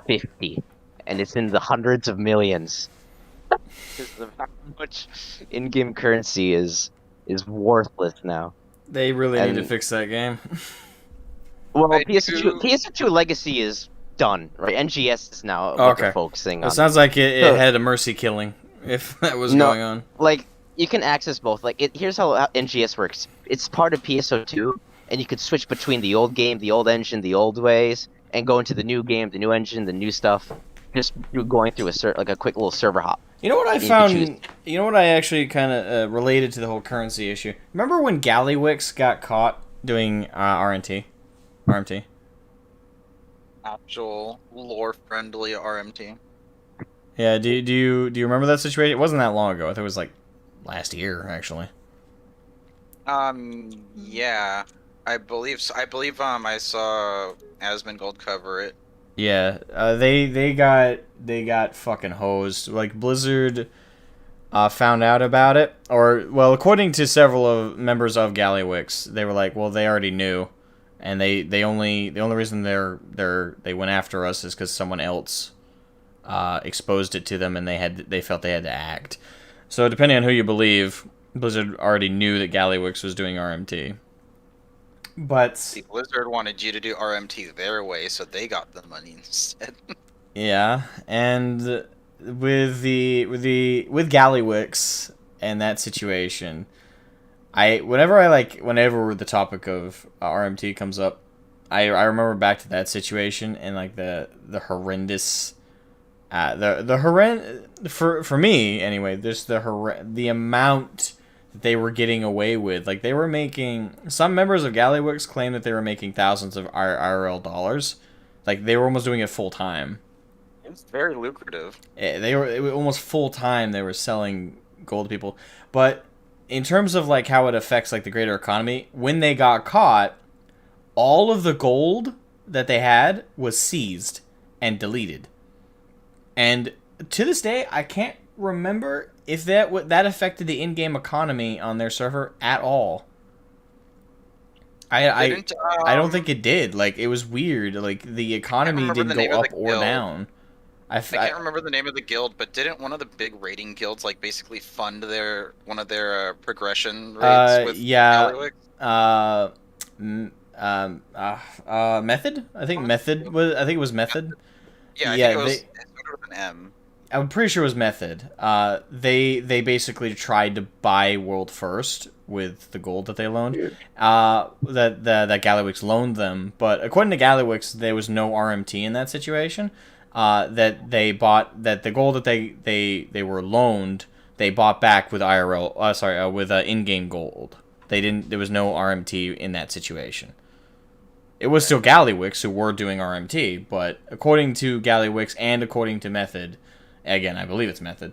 50, and it's in the hundreds of millions. Because of how much in-game currency is worthless now. They really need to And- fix that game. Well, I PS2 do- PS2 Legacy is done, right? NGS is now what Okay. they're focusing on. It sounds like it So- had a mercy killing, if that was No. going on. Like, you can access both. Like, here's how NGS works. It's part of PSO2, and you could switch between the old game, the old engine, the old ways, and go into the new game, the new engine, the new stuff. Just through going through a quick little server hop. You know what I You can found? choose. You know what I actually kind of related to the whole currency issue. Remember when Gallywix got caught doing RMT? Actual lore-friendly RMT. Yeah. Do you remember that situation? It wasn't that long ago. I think it was like last year, actually. Yeah, I believe so. I believe I saw Asmongold cover it. Yeah. They got fucking hosed. Like Blizzard found out about it, or well, according to several of members of Gallywix, they were like, well, they already knew, and the only reason they went after us is because someone else exposed it to them, and they felt they had to act. So depending on who you believe, Blizzard already knew that Gallywix was doing RMT. But See, Blizzard wanted you to do RMT their way, so they got the money instead. yeah, and with Gallywix and that situation, whenever the topic of RMT comes up, I remember back to that situation and like the horrendous, for me anyway. There's the amount that they were getting away with. Like they were making, some members of Gallywix claim that they were making thousands of IRL dollars. Like they were almost doing it full time. It's very lucrative. It was almost full time. They were selling gold to people, but in terms of like how it affects like the greater economy, when they got caught, all of the gold that they had was seized and deleted. And to this day, I can't remember if that affected the in-game economy on their server at all. I don't think it did. Like it was weird. Like the economy remember didn't the go name of up the or guild. down. I can't remember the name of the guild, but didn't one of the big raiding guilds like basically fund one of their progression raids with Gallywix? Method. I think Method was. I think it was Method. Yeah, I yeah, think it started with an M. I'm pretty sure it was Method. They basically tried to buy World First with the gold that they loaned. That Gallywix loaned them, but according to Gallywix, there was no RMT in that situation. That they bought, that the gold that they were loaned, they bought back with IRL. With in-game gold. There was no RMT in that situation. It was still Gallywix who were doing RMT, but according to Gallywix and according to Method, again, I believe it's Method,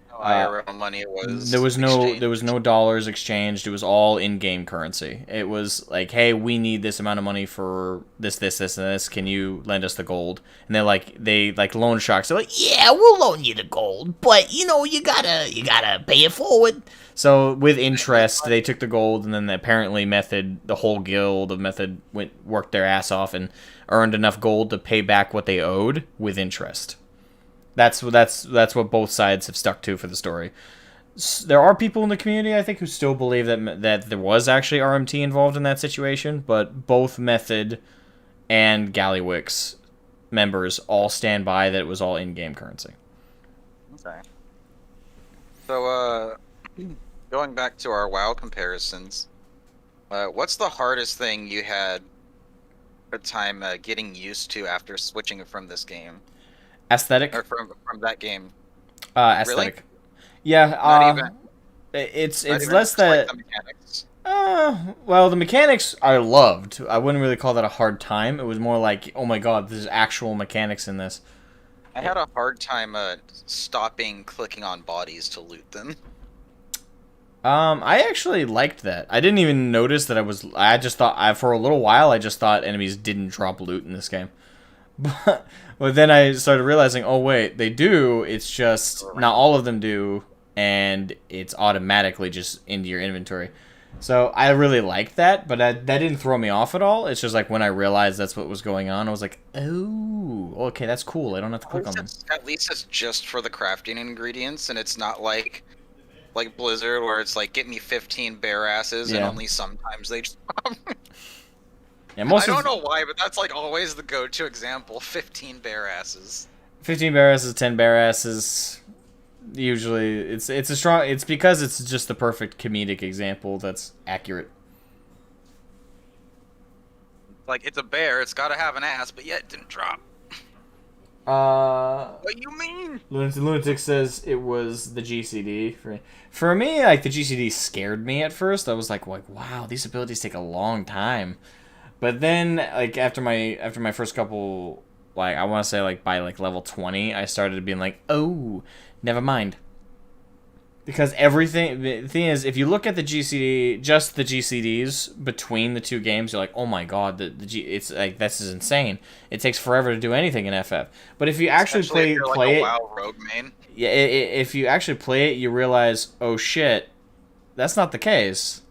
No IRL money was. there was exchanged. no dollars exchanged. It was all in-game currency. It was like, hey, we need this amount of money for this, and this. Can you lend us the gold? And they loan sharks. They're like, yeah, we'll loan you the gold, but you gotta pay it forward. So with interest, they took the gold, and then apparently Method, the whole guild of Method, worked their ass off and earned enough gold to pay back what they owed with interest. That's what both sides have stuck to for the story. there are people in the community, I think, who still believe that there was actually RMT involved in that situation, but both Method and Gallywix members all stand by that it was all in-game currency. Okay. So, going back to our WoW comparisons, what's the hardest thing you had a time getting used to after switching from this game? Aesthetic? Or from that game? Aesthetic. Really? Yeah, Not even. it's Not even less just, that... like, the mechanics. Well, the mechanics I loved. I wouldn't really call that a hard time. It was more like, oh my god, there's actual mechanics in this. I had a hard time stopping clicking on bodies to loot them. I actually liked that. I didn't even notice that I just thought, for a little while, I just thought enemies didn't drop loot in this game. But then I started realizing, oh wait, they do. It's just not all of them do, and it's automatically just into your inventory. So I really liked that, but that didn't throw me off at all. It's just like when I realized that's what was going on, I was like, oh, okay, that's cool. I don't have to click on them. At least it's just for the crafting ingredients, and it's not like Blizzard, where it's like, get me 15 bear asses, and only sometimes they drop. Yeah, I don't know why, but that's like always the go-to example: 15 bear asses. 15 bear asses, 10 bear asses. Usually, it's a strong. It's because it's just the perfect comedic example that's accurate. Like, it's a bear, it's got to have an ass, but yet it didn't drop. What you mean? Lunatic says it was the GCD. For me, like, the GCD scared me at first. I was like, wow, these abilities take a long time. But then, like, after my first couple, like, I want to say, like, by, like, level 20, I started being like, oh, never mind. Because the thing is, if you look at the GCD, just the GCDs between the two games, you're like, oh my god, it's like, this is insane. It takes forever to do anything in FF. But if you actually play it, WoW rogue main. Yeah, if you actually play it, you realize, oh shit, that's not the case.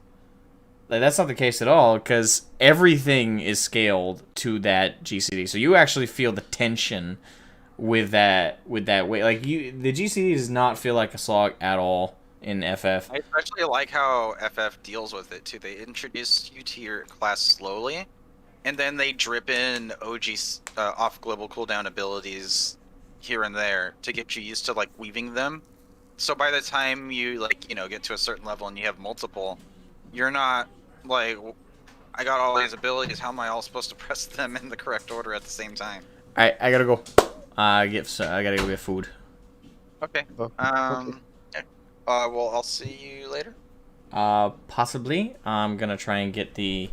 Like, that's not the case at all, because everything is scaled to that GCD. So you actually feel the tension with that way. Like, the GCD does not feel like a slog at all in FF. I especially like how FF deals with it too. They introduce you to your class slowly, and then they drip in OG off global cooldown abilities here and there to get you used to, like, weaving them. So by the time you, like, get to a certain level and you have multiple, you're not like, I got all these abilities, how am I all supposed to press them in the correct order at the same time? Alright, I gotta go. I gotta go get food. Okay. Oh, Okay. Well, I'll see you later. Possibly. I'm gonna try and get the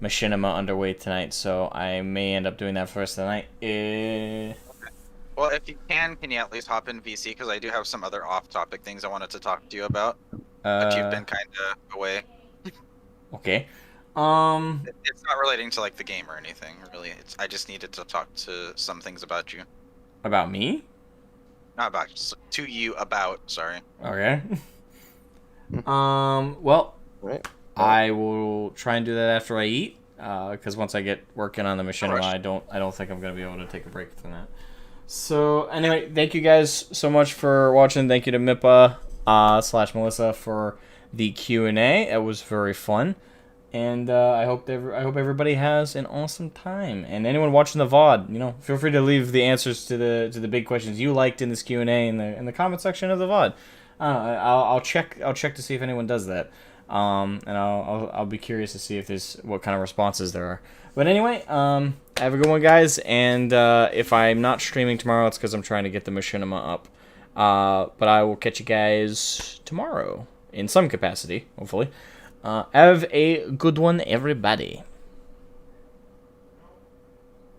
machinima underway tonight, so I may end up doing that for the rest of the night. Okay. Well, if you can you at least hop in VC, because I do have some other off-topic things I wanted to talk to you about. But you've been kind of away. Okay. It's not relating to, like, the game or anything, really. I just needed to talk to some things about you. About me? Not about, to you about, sorry. Okay. Well, Right. I will try and do that after I eat, because once I get working on the machinima, I don't think I'm gonna be able to take a break from that. So anyway, thank you guys so much for watching. Thank you to Mippa / Melissa for the Q&A. It was very fun, and I hope everybody has an awesome time. And anyone watching the VOD, feel free to leave the answers to the big questions you liked in this Q&A in the comment section of the VOD. I'll check to see if anyone does that, and I'll be curious to see if what kind of responses there are. But anyway, have a good one, guys. And if I'm not streaming tomorrow, it's because I'm trying to get the machinima up. But I will catch you guys tomorrow in some capacity, hopefully. Have a good one, everybody.